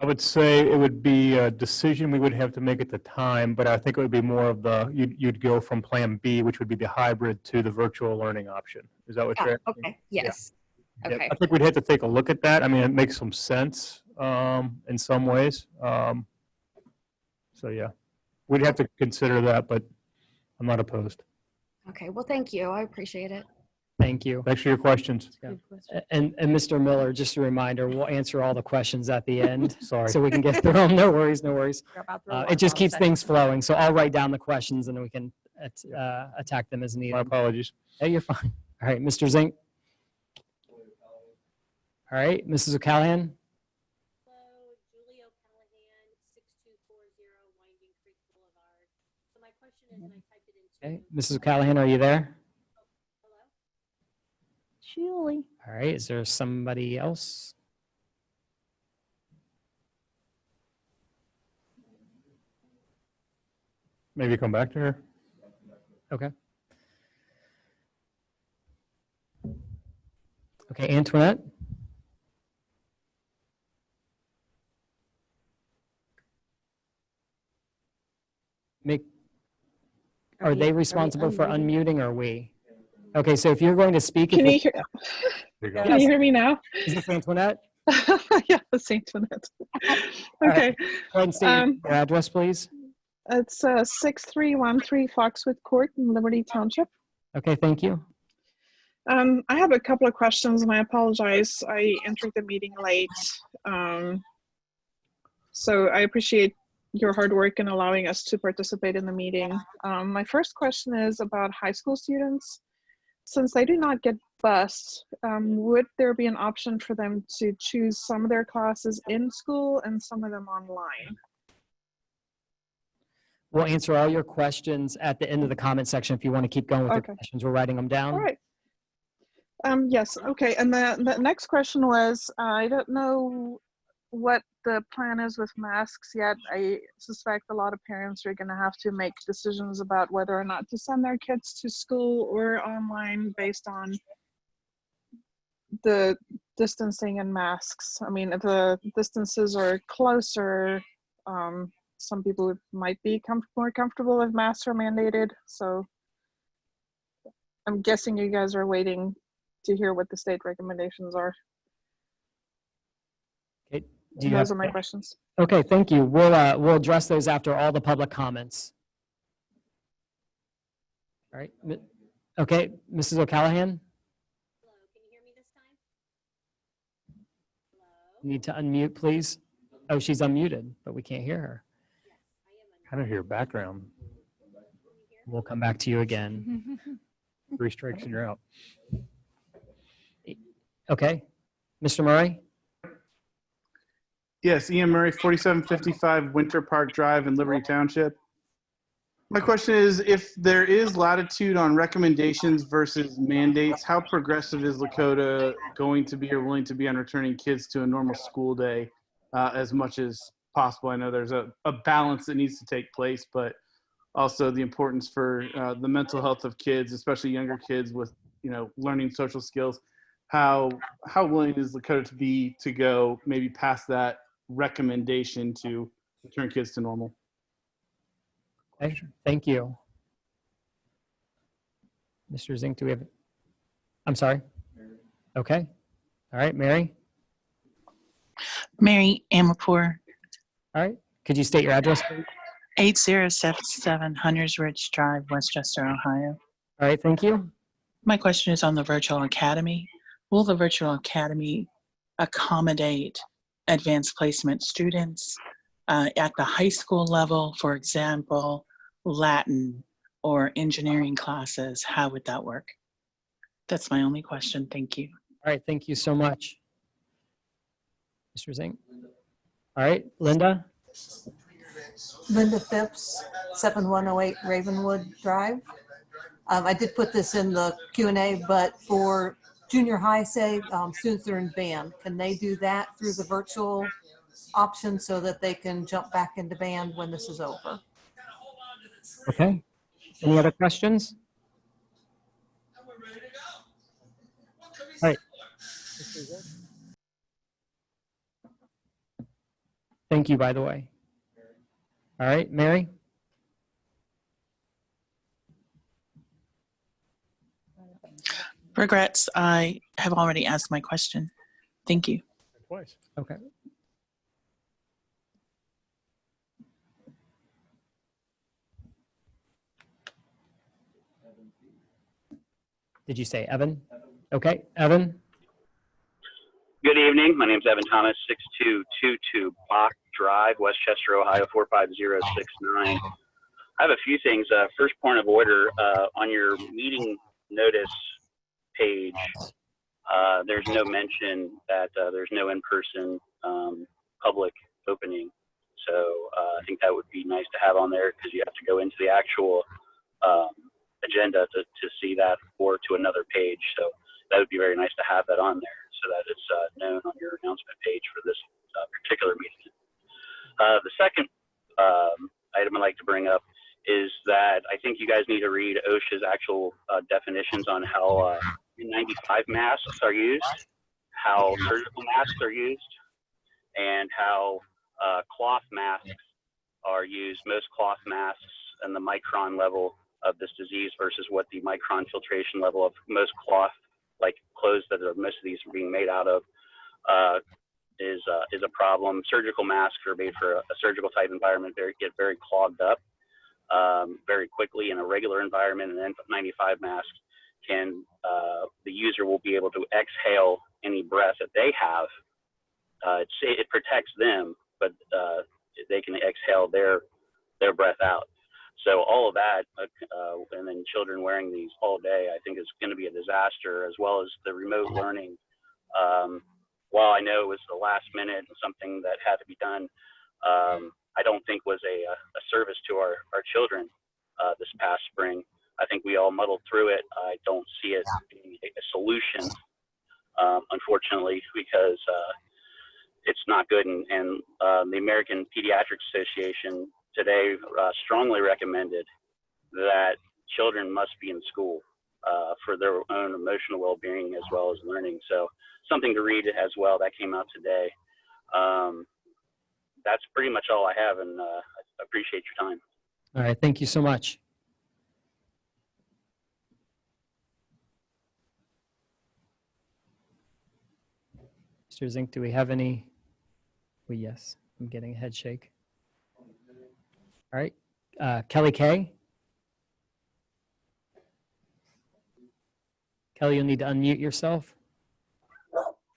I would say it would be a decision we would have to make at the time, but I think it would be more of you'd go from Plan B, which would be the hybrid, to the virtual learning option. Is that what Yeah, you're asking? okay, yes. Yeah, Okay, I think we'd have to take a look at that. I mean, it makes some sense in some ways. So yeah, we'd have to consider that, but I'm not opposed. okay. Well, thank you. I appreciate it. Thank you. Thanks for your questions. Yeah. And Mr. Miller, just a reminder, we'll answer all the questions at the end. Sorry. So we can get through them. No worries, no worries. You're about to throw It just off keeps second. things flowing. So I'll write down the questions and then we can attack them as My needed. apologies. Hey, you're fine. All right, Mr. Zink. All right, Mrs. O'Callahan. Hello, Julie O'Callahan, 6240 Winding Creek Boulevard. So my question is, and I typed it into. Okay, Mrs. O'Callahan, are you there? Hello? Julie. All right, is there somebody else? Maybe come back to her. Okay. Okay, Antoinette? Make, are they responsible for unmuting or we? Okay, so if you're going to speak, Can you hear? There you go. Can you hear me now? is this Antoinette? Yeah, the Antoinette. right. Okay, Go ahead and state your address, please. it's 6313 Foxwood Court in Liberty Township. Okay, thank you. I have a couple of questions, and I apologize. I entered the meeting late, so I appreciate your hard work in allowing us to participate in the meeting. My first question is about high school students. Since they do not get bused, would there be an option for them to choose some of their classes in school and some of them online? We'll answer all your questions at the end of the comment section if you want to keep going with Okay. your questions. We're writing them down. All right. Yes, okay. And the next question was, I don't know what the plan is with masks yet. I suspect a lot of parents are going to have to make decisions about whether or not to send their kids to school or online based on the distancing and masks. I mean, if the distances are closer, some people might be more comfortable if masks are mandated. So I'm guessing you guys are waiting to hear what the state recommendations are. Okay. Do you Those have, are my questions. okay, thank you. We'll address those after all the public comments. All right. Okay, Mrs. O'Callahan, Hello, can you hear me this time? Hello? you need to unmute, please. Oh, she's unmuted, but we can't hear her. Yes, I am. Kind of hear background. We'll come back to you again. 3 strikes and you're out. Okay. Mr. Murray? Yes, Ian Murray, 4755 Winter Park Drive in Liberty Township. My question is, if there is latitude on recommendations versus mandates, how progressive is Lakota going to be or willing to be on returning kids to a normal school day as much as possible? I know there's a balance that needs to take place, but also the importance for the mental health of kids, especially younger kids with, learning social skills. How willing is Lakota to be to go maybe past that recommendation to return kids to normal? Okay, thank you. Mr. Zink, do we have, I'm sorry. Okay. All right, Mary? Mary Amirpour, All right. Could you state your address, please? 8077 Hunters Ridge Drive, Westchester, Ohio. All right, thank you. My question is on the virtual academy. Will the virtual academy accommodate advanced placement students at the high school level, for example, Latin or engineering classes? How would that work? That's my only question. Thank you. All right, thank you so much. Mr. Zink? All right, Linda? Linda Phipps, 7108 Ravenwood Drive. I did put this in the Q&A, but for junior high, say, students that are in band, can they do that through the virtual option so that they can jump back into band when this is over? Okay. Any other questions? All right. Thank you, by the way. All right, Mary? Regrets, I have already asked my question. Thank you. Twice. Okay. Did you say Evan? Okay, Evan? Good evening. My name is Evan Thomas, 6222 Bach Drive, Westchester, Ohio, 45069. I have a few things. First point of order, on your meeting notice page, there's no mention that there's no in-person public opening. So I think that would be nice to have on there because you have to go into the actual agenda to see that or to another page. So that would be very nice to have that on there so that it's known on your announcement page for this particular meeting. The second item I'd like to bring up is that I think you guys need to read OSHA's actual definitions on how N95 masks are used, how surgical masks are used, and how cloth masks are used. Most cloth masks and the micron level of this disease versus what the micron filtration level of most cloth, like clothes that most of these are being made out of, is a problem. Surgical masks are made for a surgical type environment, get very clogged up very quickly in a regular environment, and N95 masks can, the user will be able to exhale any breath that they have. It protects them, but they can exhale their breath out. So all of that, and then children wearing these all day, I think is going to be a disaster, as well as the remote learning. While I know it was the last minute and something that had to be done, I don't think was a service to our children this past spring. I think we all muddled through it. I don't see it being a solution, unfortunately, because it's not good. And the American Pediatric Association today strongly recommended that children must be in school for their own emotional well-being as well as learning. So something to read as well. That came out today. That's pretty much all I have, and I appreciate your time. All right, thank you so much. Mr. Zink, do we have any? Well, yes, I'm getting a head shake. All right, Kelly Kay. Kelly, you'll need to unmute yourself.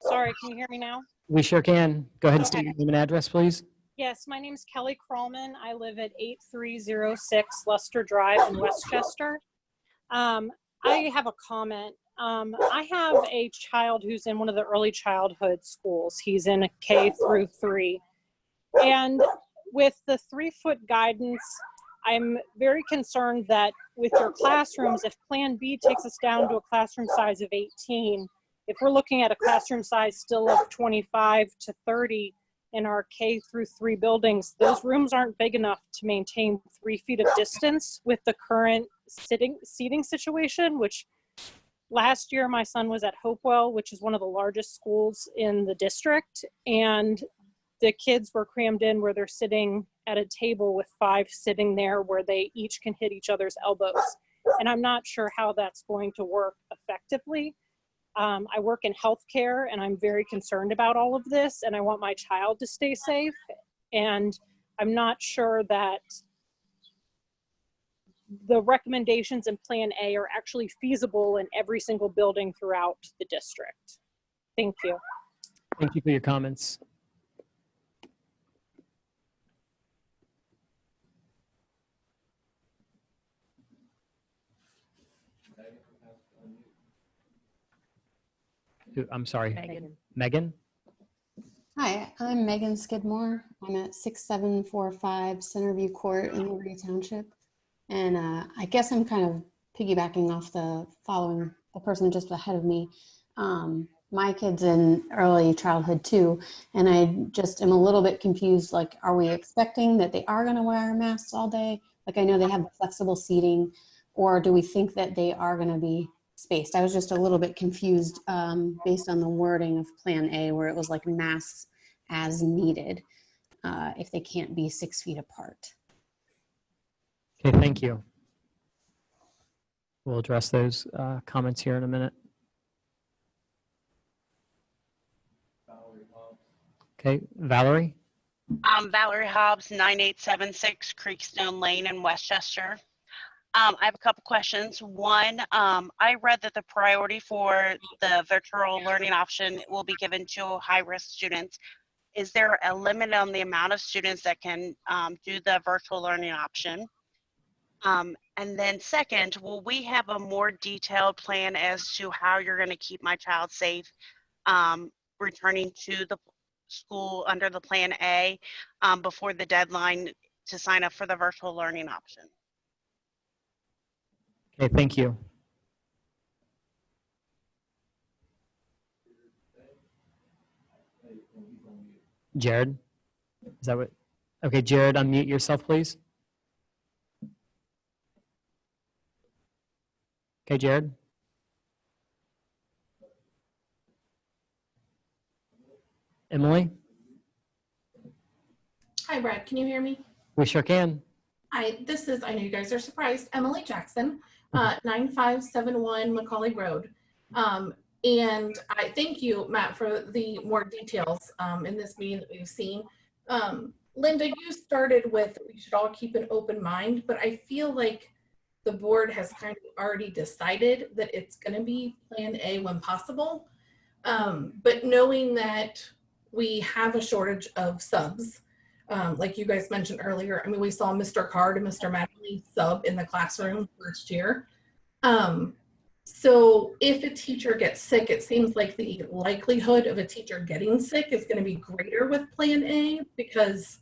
Sorry, can you hear me now? We sure can. Go ahead and Okay. state your name and address, please. Yes, my name's Kelly Krallman. I live at 8306 Luster Drive in Westchester. I have a comment. I have a child who's in one of the early childhood schools. He's in a K-3. And with the 3-foot guidance, I'm very concerned that with your classrooms, if Plan B takes us down to a classroom size of 18, if we're looking at a classroom size still of 25 to 30 in our K-3 buildings, those rooms aren't big enough to maintain 3 feet of distance with the current seating situation, which last year my son was at Hopewell, which is one of the largest schools in the district, and the kids were crammed in where they're sitting at a table with 5 sitting there where they each can hit each other's elbows. And I'm not sure how that's going to work effectively. I work in healthcare and I'm very concerned about all of this, and I want my child to stay safe. And I'm not sure that the recommendations in Plan A are actually feasible in every single building throughout the district. Thank you. Thank you for your comments. I'm sorry, Megan? Hi, I'm Megan Skidmore. I'm at 6745 Centerview Court in Liberty Township. And I guess I'm kind of piggybacking off the person just ahead of me. My kid's in early childhood too, and I just am a little bit confused. Like, are we expecting that they are going to wear masks all day? Like, I know they have the flexible seating, or do we think that they are going to be spaced? I was just a little bit confused based on the wording of Plan A, where it was like masks as needed if they can't be 6 feet apart. Okay, thank you. We'll address those comments here in a minute. Okay, Valerie? Valerie Hobbs, 9876 Creekstone Lane in Westchester. I have a couple questions. One, I read that the priority for the virtual learning option will be given to high-risk students. Is there a limit on the amount of students that can do the virtual learning option? And then second, will we have a more detailed plan as to how you're going to keep my child safe returning to the school under the Plan A before the deadline to sign up for the virtual learning option? Okay, thank you. Jared, is that what? Okay, Jared, unmute yourself, please. Okay, Jared. Emily, Hi, Brad. Can you hear me? we sure can. Hi, this is, I know you guys are surprised, Emily Jackson, 9571 Macaulay Road. And I thank you, Matt, for the more details in this meeting that we've seen. Linda, you started with, we should all keep an open mind, but I feel like the board has kind of already decided that it's going to be Plan A when possible. But knowing that we have a shortage of subs, like you guys mentioned earlier, I mean, we saw Mr. Card and Mr. Madley sub in the classroom last year. So if a teacher gets sick, it seems like the likelihood of a teacher getting sick is going to be greater with Plan A because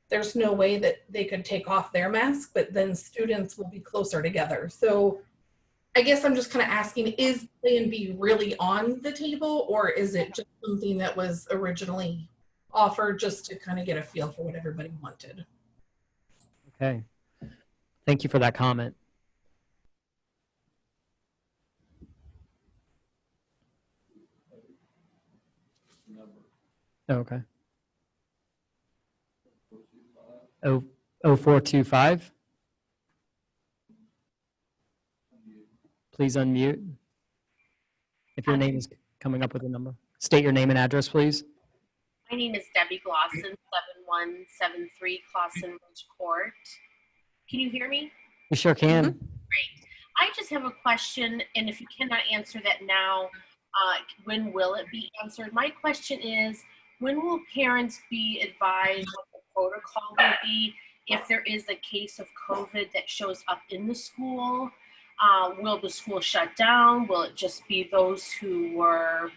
there's no way that they could take off their mask, but then students will be closer together. So I guess I'm just kind of asking, is Plan B really on the table, or is it just something that was originally offered just to kind of get a feel for what everybody wanted? Okay. Thank you for that comment. Okay. 0425. Please unmute. If your name is coming up with a number. State your name and address, please. My name is Debbie Glosson, 7173 Clausen Ridge Court. Can you hear me? We sure can. Great. I just have a question, and if you cannot answer that now, when will it be answered? My question is, when will parents be advised what the protocol will be if there is a case of COVID that shows up in the school? Will the school shut down? Will it just be those who were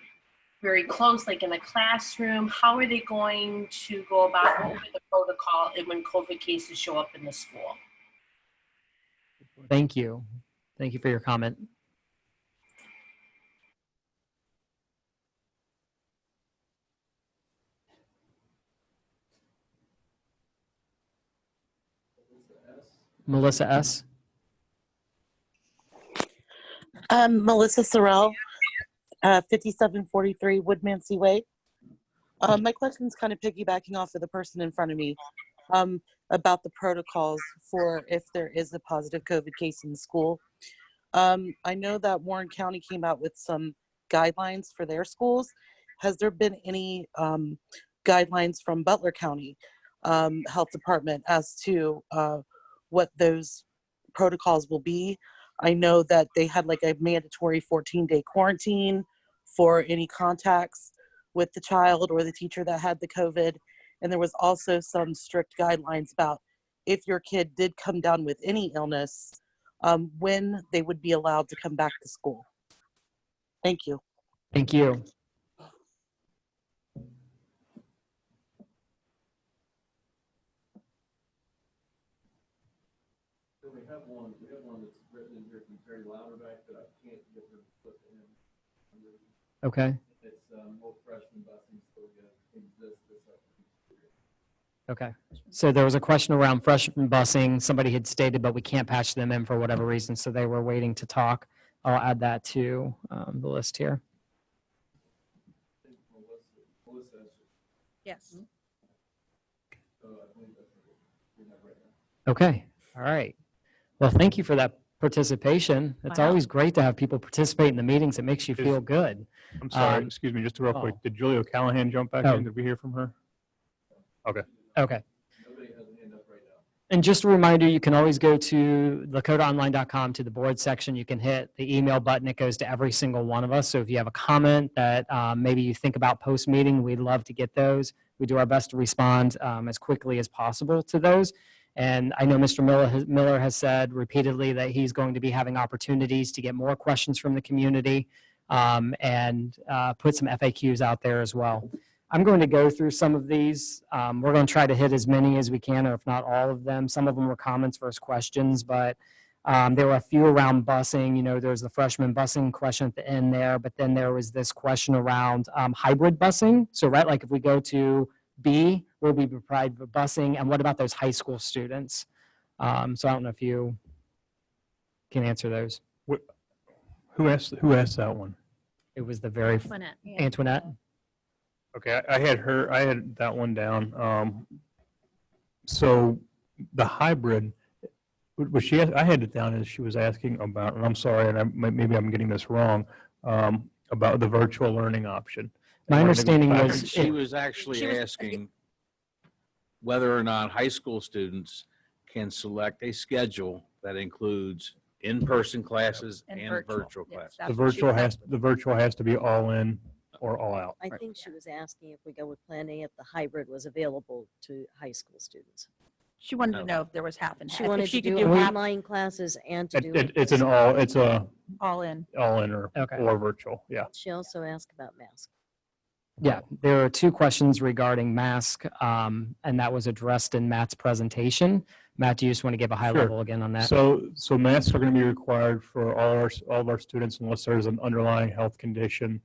very close, like in a classroom? How are they going to go about what will be the protocol when COVID cases show up in the school? Thank you. Thank you for your comment. Melissa S. Melissa Sorrell, 5743 Woodmansey Way. My question is kind of piggybacking off of the person in front of me about the protocols for if there is a positive COVID case in the school. I know that Warren County came out with some guidelines for their schools. Has there been any guidelines from Butler County Health Department as to what those protocols will be? I know that they had like a mandatory 14-day quarantine for any contacts with the child or the teacher that had the COVID. And there was also some strict guidelines about if your kid did come down with any illness, when they would be allowed to come back to school. Thank you. Thank you. We have one that's written in here from Terry Louderback that I can't get her to put in. Okay. It's more freshman busing still exists this upcoming. Okay. So there was a question around freshman busing. Somebody had stated, but we can't patch them in for whatever reason, so they were waiting to talk. I'll add that to the list here. Yes. Okay. All right. Well, thank you for that participation. It's always great to have people participate in the meetings. It makes you feel good. I'm sorry, excuse me, just real quick. Did Julia Callahan jump back in? Did we hear from her? Okay. Okay. Nobody has a hand up right now. And just a reminder, you can always go to lakotaonline.com to the board section. You can hit the email button. It goes to every single one of us. So if you have a comment that maybe you think about post-meeting, we'd love to get those. We do our best to respond as quickly as possible to those. And I know Mr. Miller has said repeatedly that he's going to be having opportunities to get more questions from the community and put some FAQs out there as well. I'm going to go through some of these. We're going to try to hit as many as we can, or if not all of them. Some of them were comments versus questions, but there were a few around busing. You know, there's the freshman busing question at the end there, but then there was this question around hybrid busing. So, right, like if we go to B, will we provide busing, and what about those high school students? So I don't know if you can answer those. Who asked that one? It was the very Antoinette. Okay, I had that one down. So the hybrid, what she I had it down as she was asking about, and I'm sorry, and maybe I'm getting this wrong, about the virtual learning option. My understanding was she was actually asking whether or not high school students can select a schedule that includes in-person classes and virtual classes. The virtual has to be all in or all out. I think she was asking if we go with Plan A, if the hybrid was available to high school students. She wanted to know if there was half and half. She If wanted she to could do half online classes and to do. It's an all, it's a all in. all in or virtual, yeah. She also asked about masks. Yeah, there are two questions regarding mask, and that was addressed in Matt's presentation. Matt, do you just want to give a high Sure. level again on that? So masks are going to be required for all of our students unless there's an underlying health condition.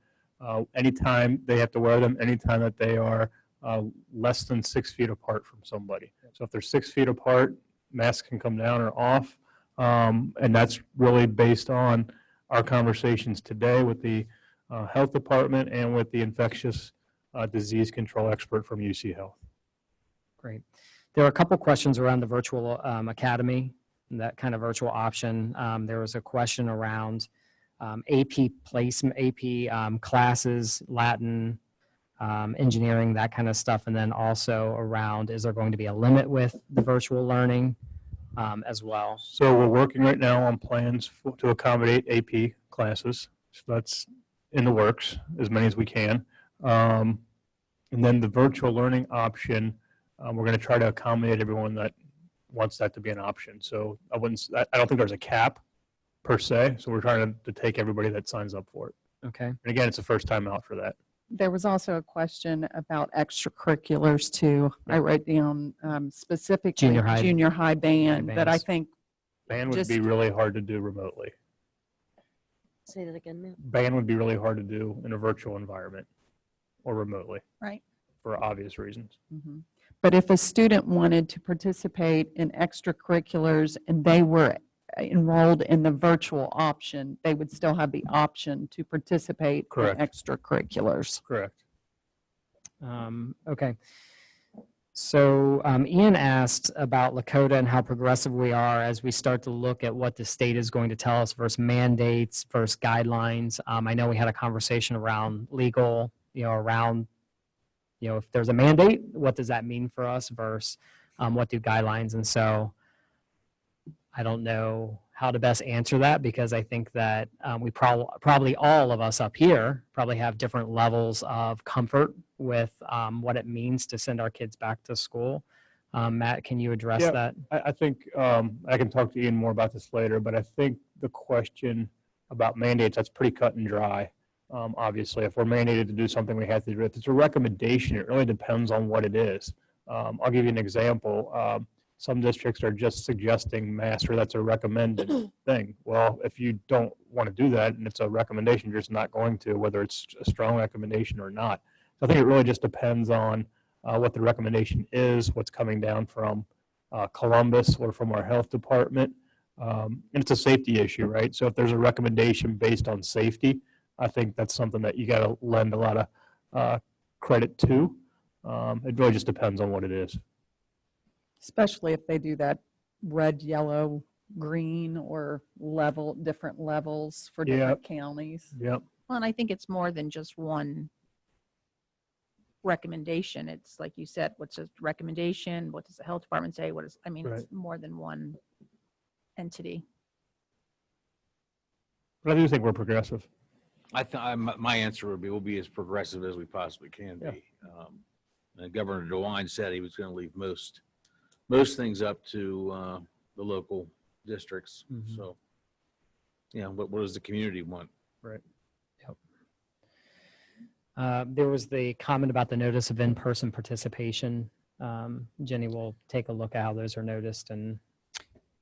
Anytime they have to wear them, anytime that they are less than 6 feet apart from somebody. So if they're 6 feet apart, masks can come down or off. And that's really based on our conversations today with the health department and with the infectious disease control expert from UC Health. Great. There are a couple questions around the virtual academy, that kind of virtual option. There was a question around AP placement, AP classes, Latin, engineering, that kind of stuff. And then also around, is there going to be a limit with the virtual learning as well? So we're working right now on plans to accommodate AP classes. So that's in the works, as many as we can. And then the virtual learning option, we're going to try to accommodate everyone that wants that to be an option. So I don't think there's a cap per se. So we're trying to take everybody that signs up for it. Okay. And again, it's the first time out for that. There was also a question about extracurriculars too. I wrote down specifically junior high band, that I think band would be really hard to do remotely. Say that again, Matt. Band would be really hard to do in a virtual environment or remotely. Right. For obvious reasons. Mhm. But if a student wanted to participate in extracurriculars and they were enrolled in the virtual option, they would still have the option to participate Correct. in extracurriculars. Correct. Okay. So Ian asked about Lakota and how progressive we are as we start to look at what the state is going to tell us versus mandates versus guidelines. I know we had a conversation around legal, around, if there's a mandate, what does that mean for us versus what do guidelines? And so I don't know how to best answer that, because I think that we probably all of us up here probably have different levels of comfort with what it means to send our kids back to school. Matt, can you address that? I think I can talk to Ian more about this later, but I think the question about mandates, that's pretty cut and dry. Obviously, if we're mandated to do something, we have to do it. If it's a recommendation, it really depends on what it is. I'll give you an example. Some districts are just suggesting masks, or that's a recommended thing. Well, if you don't want to do that and it's a recommendation, you're just not going to, whether it's a strong recommendation or not. So I think it really just depends on what the recommendation is, what's coming down from Columbus or from our health department. And it's a safety issue, right? So if there's a recommendation based on safety, I think that's something that you got to lend a lot of credit to. It really just depends on what it is. Especially if they do that red, yellow, green, or different levels for different counties. Yep. Well, and I think it's more than just one recommendation. It's like you said, what's a recommendation? What does the health department say? What is, I mean, it's Right. more than one entity. But I do think we're progressive. My answer would be, we'll be as progressive as we possibly can be. And Governor DeWine said he was going to leave most things up to the local districts. Mhm. So, what does the community want? Right. There was the comment about the notice of in-person participation. Jenny will take a look at how those are noticed and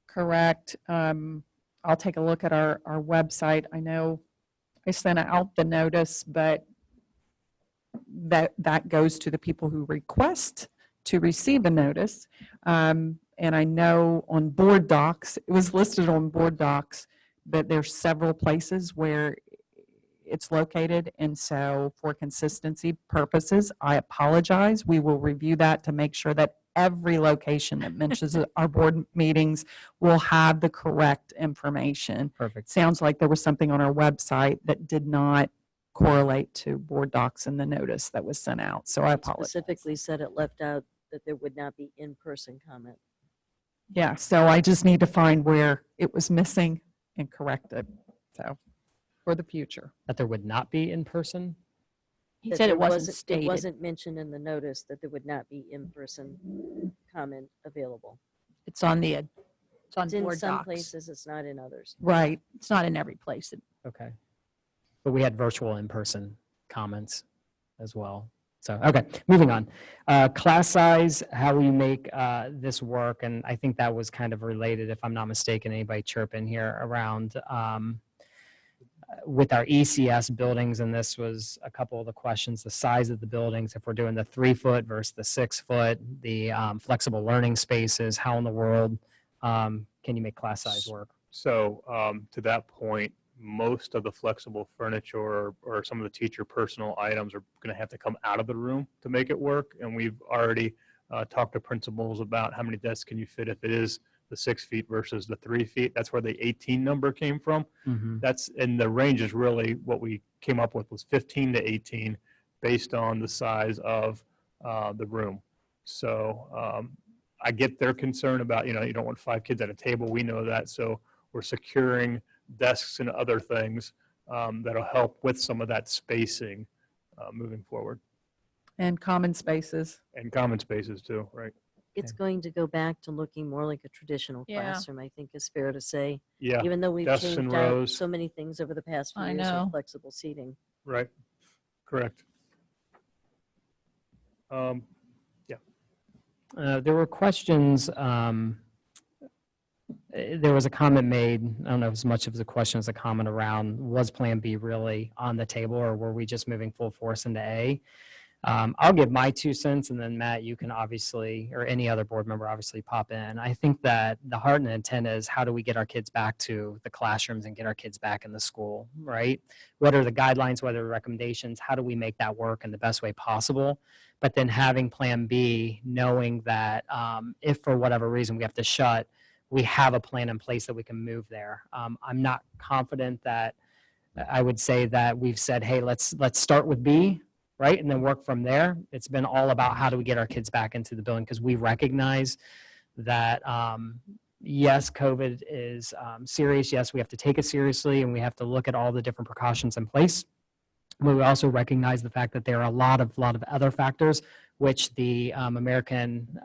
Correct. I'll take a look at our website. I know I sent out the notice, but that goes to the people who request to receive a notice. And I know on board docs, it was listed on board docs, but there's several places where it's located. And so for consistency purposes, I apologize. We will review that to make sure that every location that mentions our board meetings will have the correct information. Perfect. Sounds like there was something on our website that did not correlate to board docs in the notice that was sent out. So I It apologize. specifically said it left out that there would not be in-person comment. Yeah, so I just need to find where it was missing and correct it. So for the future. that there would not be in person. He That said there it wasn't stated. It wasn't mentioned in the notice that there would not be in-person comment available. It's on the, it's on It's in board some docs. places, it's not in others. Right. It's not in every place. Okay. But we had virtual in-person comments as well. So, okay, moving on. Class size, how will you make this work? And I think that was kind of related, if I'm not mistaken, anybody chirp in here around with our ECS buildings, and this was a couple of the questions, the size of the buildings, if we're doing the 3-foot versus the 6-foot, the flexible learning spaces, how in the world can you make class size work? So to that point, most of the flexible furniture or some of the teacher personal items are going to have to come out of the room to make it work. And we've already talked to principals about how many desks can you fit if it is the 6 feet versus the 3 feet. That's where the 18 number came from. Mm-hmm. That's, and the range is really what we came up with was 15 to 18 based on the size of the room. So I get their concern about, you don't want 5 kids at a table. We know that. So we're securing desks and other things that'll help with some of that spacing moving forward. And common spaces. And common spaces too, right? It's going to go back to looking more like a traditional Yeah. classroom, I think is fair to say. Yeah, Even though we've desks and changed out rows. so many things over the past few I years know. with flexible seating. Right, correct. There were questions. There was a comment made, I don't know if as much of a question as a comment around, was Plan B really on the table, or were we just moving full force into A? I'll give my 2 cents, and then Matt, you can obviously, or any other board member obviously pop in. I think that the heart and intent is, how do we get our kids back to the classrooms and get our kids back in the school, right? What are the guidelines, what are the recommendations? How do we make that work in the best way possible? But then having Plan B, knowing that if for whatever reason we have to shut, we have a plan in place that we can move there. I'm not confident that I would say that we've said, hey, let's start with B, right? And then work from there. It's been all about how do we get our kids back into the building, because we recognize that, yes, COVID is serious. Yes, we have to take it seriously, and we have to look at all the different precautions in place. But we also recognize the fact that there are a lot of other factors, which the American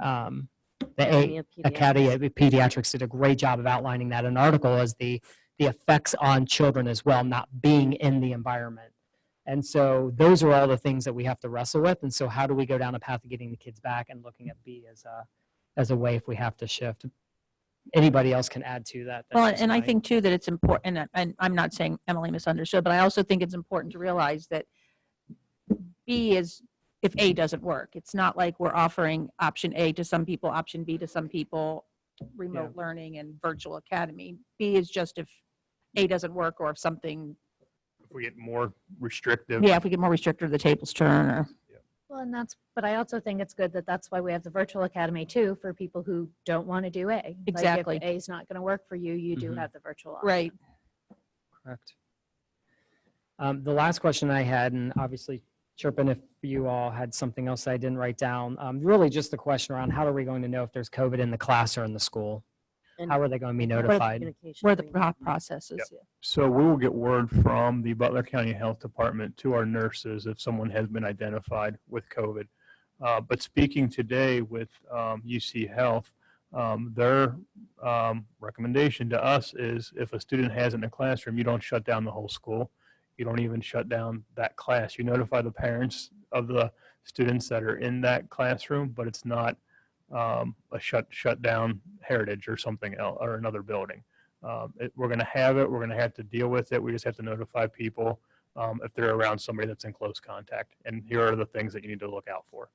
Academy of Pediatrics did a great job of outlining that in an article as the effects on children as well, not being in the environment. And so those are all the things that we have to wrestle with. And so how do we go down a path of getting the kids back and looking at B as a way if we have to shift? Anybody else can add to that. Well, and I think too that it's important, and I'm not saying Emily misunderstood, but I also think it's important to realize that B is, if A doesn't work, it's not like we're offering option A to some people, option B to some people, remote learning and virtual academy. B is just if A doesn't work, or if something, If we get more restrictive. yeah, if we get more restrictive, the tables turn, or. Well, and but I also think it's good that that's why we have the virtual academy too, for people who don't want to do A. Exactly. Like if A is not going to work for you, you do Mhm. have the virtual option. Right. Correct. The last question I had, and obviously Chirpin, if you all had something else I didn't write down, really just the question around how are we going to know if there's COVID in the class or in the school? And How are they going to be what are the notified? communication Where the arrangements? processes. Yep. So we will get word from the Butler County Health Department to our nurses if someone has been identified with COVID. But speaking today with UC Health, their recommendation to us is if a student has it in a classroom, you don't shut down the whole school. You don't even shut down that class. You notify the parents of the students that are in that classroom, but it's not a shut down Heritage or something else or another building. We're going to have it. We're going to have to deal with it. We just have to notify people if they're around somebody that's in close contact. And here are the things that you need to look out for.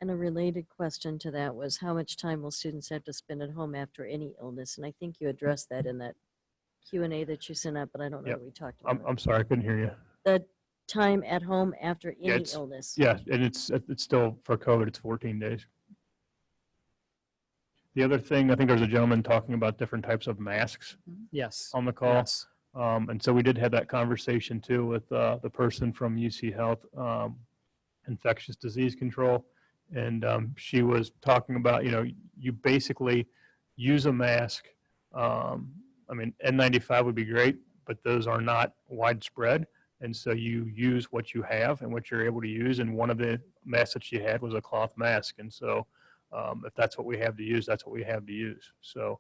And a related question to that was how much time will students have to spend at home after any illness? And I think you addressed that in that Q&A that you sent out, but I don't know Yep. that we talked about it. I'm sorry, I couldn't hear you. The time at home after Yeah, any it's- illness. Yeah, and it's still for COVID, it's 14 days. The other thing, I think there was a gentleman talking about different types of masks Yes. on the call. Yes. And so we did have that conversation too with the person from UC Health, infectious disease control. And she was talking about, you basically use a mask. I mean, N95 would be great, but those are not widespread. And so you use what you have and what you're able to use. And one of the masks that she had was a cloth mask. And so if that's what we have to use, that's what we have to use. So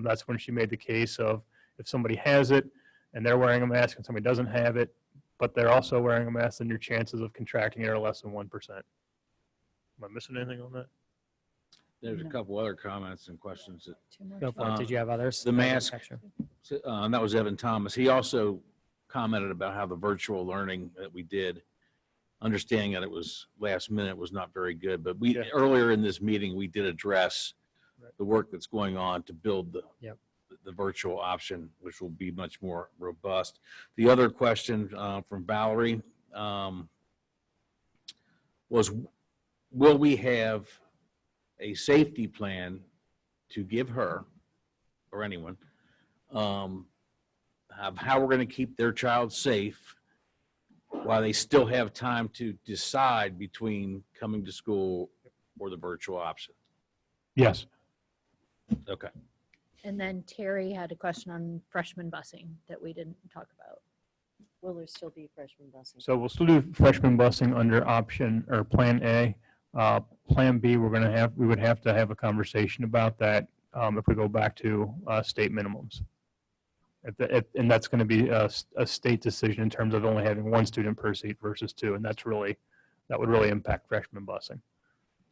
that's when she made the case of if somebody has it and they're wearing a mask and somebody doesn't have it, but they're also wearing a mask, then your chances of contracting it are less than 1%. Am I missing anything on that? There's a couple other comments and questions that. Go for it. Did you have others? The I didn't mask, catch you. that was Evan Thomas. He also commented about how the virtual learning that we did, understanding that it was last minute, was not very good. But earlier in this meeting, we did address the work that's going on to build the virtual option, which will be much more robust. The other question from Valerie was, will we have a safety plan to give her or anyone of how we're going to keep their child safe while they still have time to decide between coming to school or the virtual option? Yes. Okay. And then Terry had a question on freshman busing that we didn't talk about. Will there still be freshman busing? So we'll still do freshman busing under option or plan A. Plan B, we would have to have a conversation about that if we go back to state minimums. And that's going to be a state decision in terms of only having one student per seat versus two. And that would really impact freshman busing.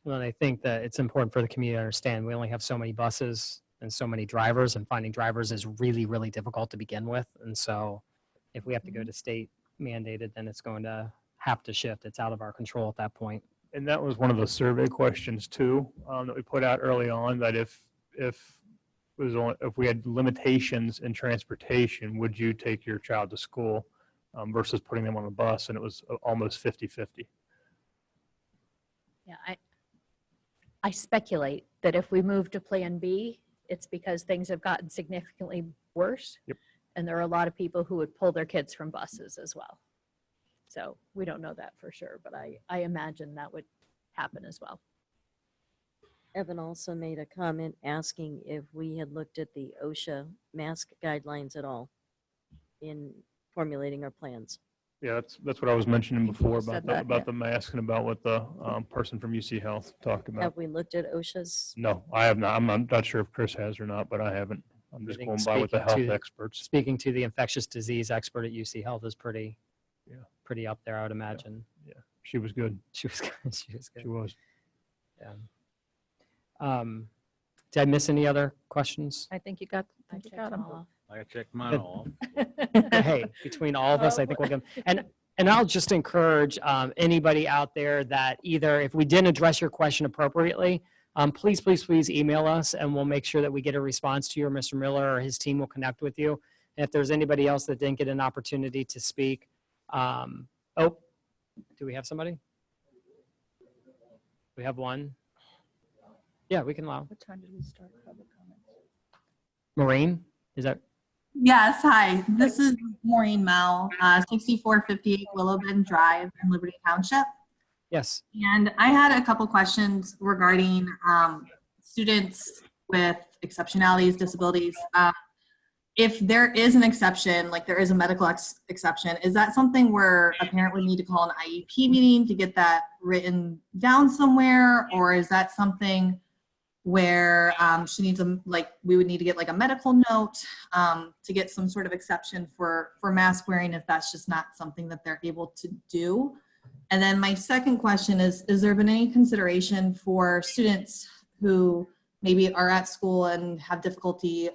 Well, and I think that it's important for the community to understand we only have so many buses and so many drivers, and finding drivers is really, really difficult to begin with. And so if we have to go to state mandated, then it's going to have to shift. It's out of our control at that point. And that was one of the survey questions too, that we put out early on, that if we had limitations in transportation, would you take your child to school versus putting them on a bus? And it was almost 50-50. Yeah, I speculate that if we move to Plan B, it's because things have gotten significantly worse. Yep. And there are a lot of people who would pull their kids from buses as well. So we don't know that for sure, but I imagine that would happen as well. Evan also made a comment asking if we had looked at the OSHA mask guidelines at all in formulating our plans. Yeah, that's what I was mentioning before said about that, the mask and about what the person from UC Health talked about. Have we looked at OSHA's? No, I have not. I'm not sure if Chris has or not, but I haven't. I'm just going by what the health experts. Speaking to the infectious disease expert at UC Health is pretty up there, I would imagine. Yeah, she was good. She was good. She was good. She was. Yeah. Did I miss any other questions? I think you got them all. I checked mine all. Hey, between all of us, I think we'll get, and I'll just encourage anybody out there that either, if we didn't address your question appropriately, please email us and we'll make sure that we get a response to you, or Mr. Miller or his team will connect with you. And if there's anybody else that didn't get an opportunity to speak, do we have somebody? We have one. Yeah, we can allow. What time did we start public comments? Maureen, is that? Yes, hi. This is Maureen Mel, 6458 Willow Bend Drive in Liberty Township. Yes. And I had a couple questions regarding students with exceptionalities, disabilities. If there is an exception, like there is a medical exception, is that something where a parent would need to call an IEP meeting to get that written down somewhere? Or is that something where she needs we would need to get like a medical note to get some sort of exception for mask wearing if that's just not something that they're able to do? And then my second question is there been any consideration for students who maybe are at school and have difficulty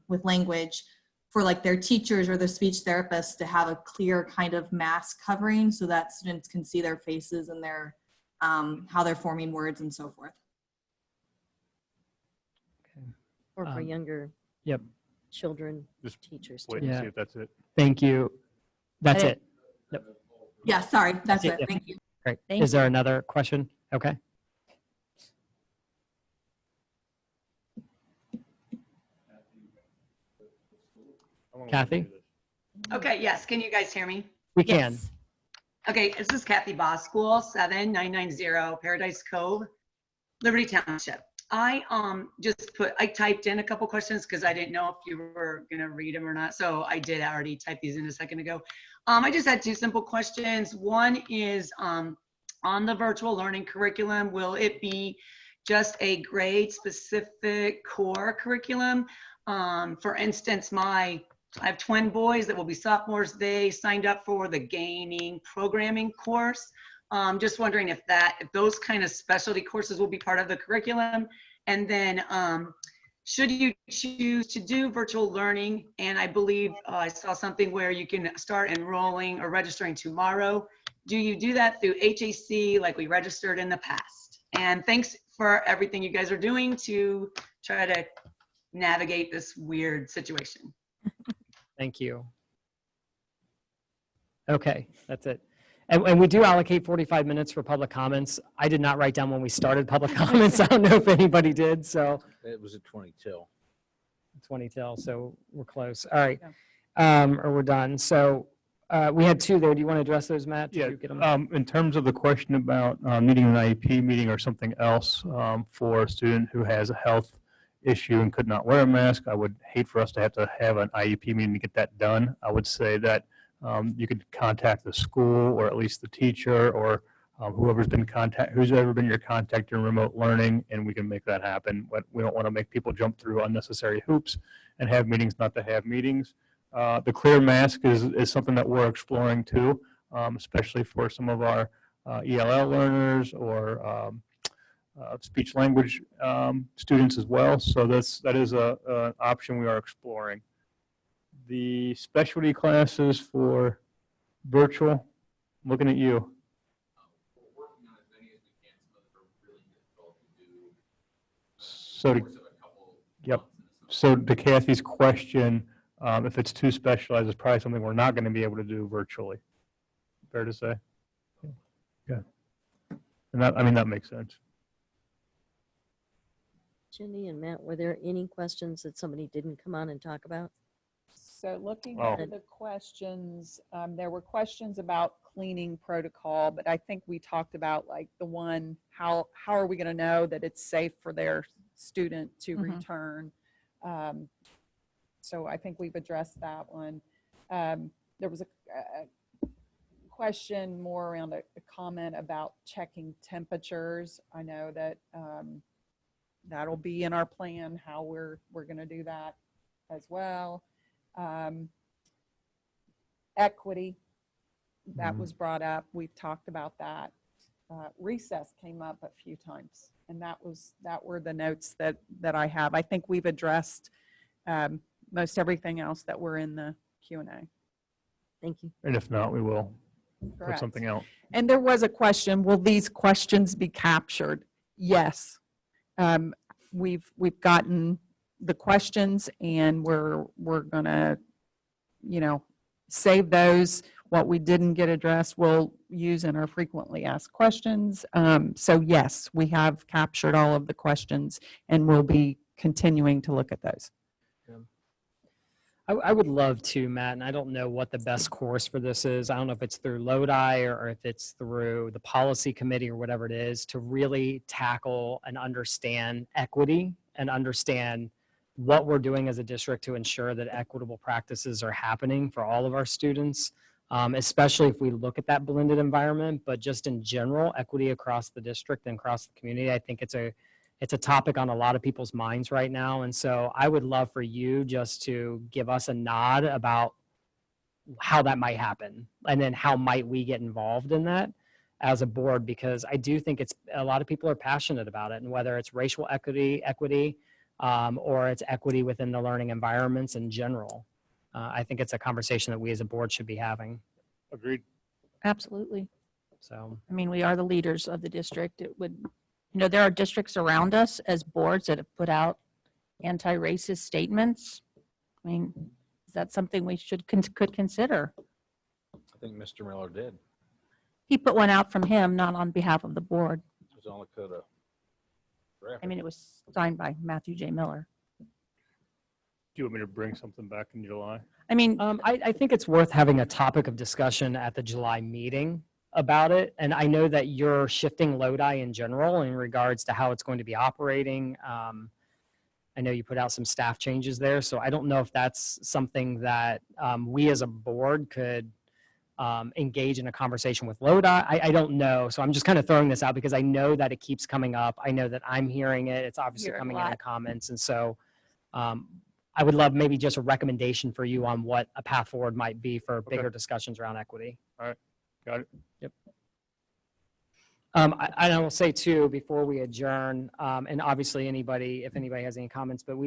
with language for like their teachers or their speech therapists to have a clear kind of mask covering so that students can see their faces and their how they're forming words and so forth? Or for younger Yep. children, Just teachers. wait too. and see if that's it. Thank you. That's didn't- it. Yep. Yeah, sorry, that's it. Yeah. Thank you. Great. Thank Is there you. another question? Okay. Kathy? Okay, yes. Can you guys hear me? We can. Okay, this is Kathy Boss, School 7990 Paradise Cove, Liberty Township. I I typed in a couple questions because I didn't know if you were gonna read them or not. So I did already type these in a second ago. I just had two simple questions. One is on the virtual learning curriculum, will it be just a grade specific core curriculum? For instance, I have twin boys that will be sophomores. They signed up for the gaming programming course. Just wondering if those kind of specialty courses will be part of the curriculum. And then should you choose to do virtual learning, and I believe I saw something where you can start enrolling or registering tomorrow. Do you do that through HAC like we registered in the past? And thanks for everything you guys are doing to try to navigate this weird situation. Thank you. Okay, that's it. And we do allocate 45 minutes for public comments. I did not write down when we started public comments. I don't know if anybody did, so. It was at 22. 20 till, so we're close. All right, or we're done. So we had two there. Do you want to address those, Matt? Did Yeah, you get them? in terms of the question about needing an IEP meeting or something else for a student who has a health issue and could not wear a mask, I would hate for us to have an IEP meeting to get that done. I would say that you could contact the school or at least the teacher or whoever been your contact during remote learning, and we can make that happen. But we don't want to make people jump through unnecessary hoops and have meetings not to have meetings. The clear mask is something that we're exploring too, especially for some of our ELL learners or speech language students as well. So that is an option we are exploring. The specialty classes for virtual, I'm looking at you. So yep. So to Kathy's question, if it's too specialized, it's probably something we're not going to be able to do virtually. Fair to say? Yeah. And that makes sense. Jenny and Matt, were there any questions that somebody didn't come on and talk about? So looking Oh. at the questions, there were questions about cleaning protocol, but I think we talked about like the one, how are we going to know that it's safe for their student to return? So I think we've addressed that one. There was a question more around a comment about checking temperatures. I know that that'll be in our plan, how we're going to do that as well. Equity, that was brought up. We've talked about that. Recess came up a few times, and that were the notes that I have. I think we've addressed most everything else that were in the Q&A. Thank you. And if not, we will put Correct. something out. And there was a question, will these questions be captured? Yes. We've gotten the questions, and we're gonna, save those. What we didn't get addressed, we'll use in our frequently asked questions. So yes, we have captured all of the questions, and we'll be continuing to look at those. I would love to, Matt, and I don't know what the best course for this is. I don't know if it's through Lodi or if it's through the policy committee or whatever it is, to really tackle and understand equity and understand what we're doing as a district to ensure that equitable practices are happening for all of our students, especially if we look at that blended environment, but just in general, equity across the district and across the community. I think it's a topic on a lot of people's minds right now. And so I would love for you just to give us a nod about how that might happen. And then how might we get involved in that as a board? Because I do think it's a lot of people are passionate about it. And whether it's racial equity, or it's equity within the learning environments in general, I think it's a conversation that we as a board should be having. Agreed. Absolutely. So, I mean, we are the leaders of the district. It would, there are districts around us as boards that have put out anti-racist statements. I mean, is that something we could consider? I think Mr. Miller did. He put one out from him, not on behalf of the board. It was on the Lakota. I mean, it was signed by Matthew J. Miller. Do you want me to bring something back in July? I mean, I think it's worth having a topic of discussion at the July meeting about it. And I know that you're shifting Lodi in general in regards to how it's going to be operating. I know you put out some staff changes there. So I don't know if that's something that we as a board could engage in a conversation with Lodi. I don't know. So I'm just kind of throwing this out because I know that it keeps coming up. I know that I'm hearing it. It's obviously coming in the comments. And so I would love maybe just a recommendation for you on what a path forward might be for bigger discussions around equity. All right. Got it. Yep. I will say too, before we adjourn, and obviously if anybody has any comments, but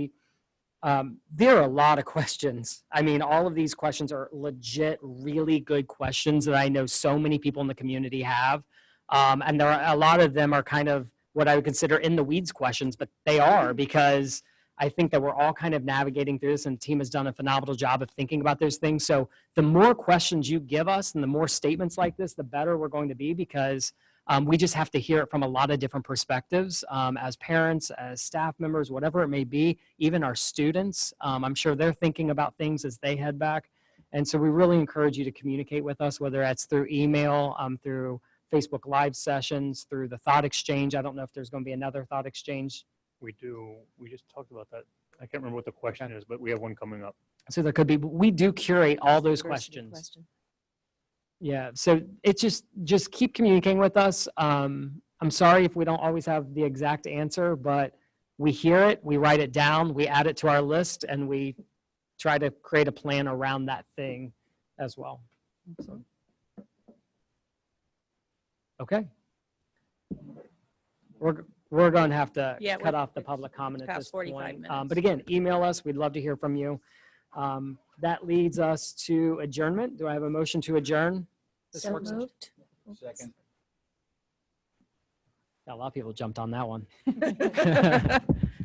there are a lot of questions. I mean, all of these questions are legit, really good questions that I know so many people in the community have. And there are a lot of them are kind of what I would consider in the weeds questions, but they are because I think that we're all kind of navigating through this and the team has done a phenomenal job of thinking about those things. So the more questions you give us and the more statements like this, the better we're going to be because we just have to hear it from a lot of different perspectives as parents, as staff members, whatever it may be, even our students. I'm sure they're thinking about things as they head back. And so we really encourage you to communicate with us, whether that's through email, through Facebook Live sessions, through the Thought Exchange. I don't know if there's going to be another Thought Exchange. We do. We just talked about that. I can't remember what the question is, but we have one coming up. So there could be, we do curate all those questions. Yeah, so it's just keep communicating with us. I'm sorry if we don't always have the exact answer, but we hear it, we write it down, we add it to our list, and we try to create a plan around that thing as well. So. Okay. We're going to have to cut off the public comment at this point. But again, email us. We'd love to hear from you. That leads us to adjournment. Do I have a motion to adjourn? So moved. Second. Yeah, a lot of people jumped on that one.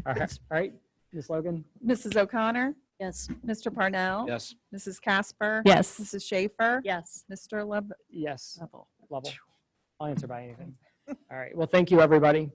All right, Ms. Logan? Mrs. O'Connor? Yes. Mr. Parnell? Yes. Mrs. Casper? Yes. Mrs. Schaefer? Yes. Mr. Yes. Lovell? Lovell. I'll answer by anything. All right. Well, thank you, everybody.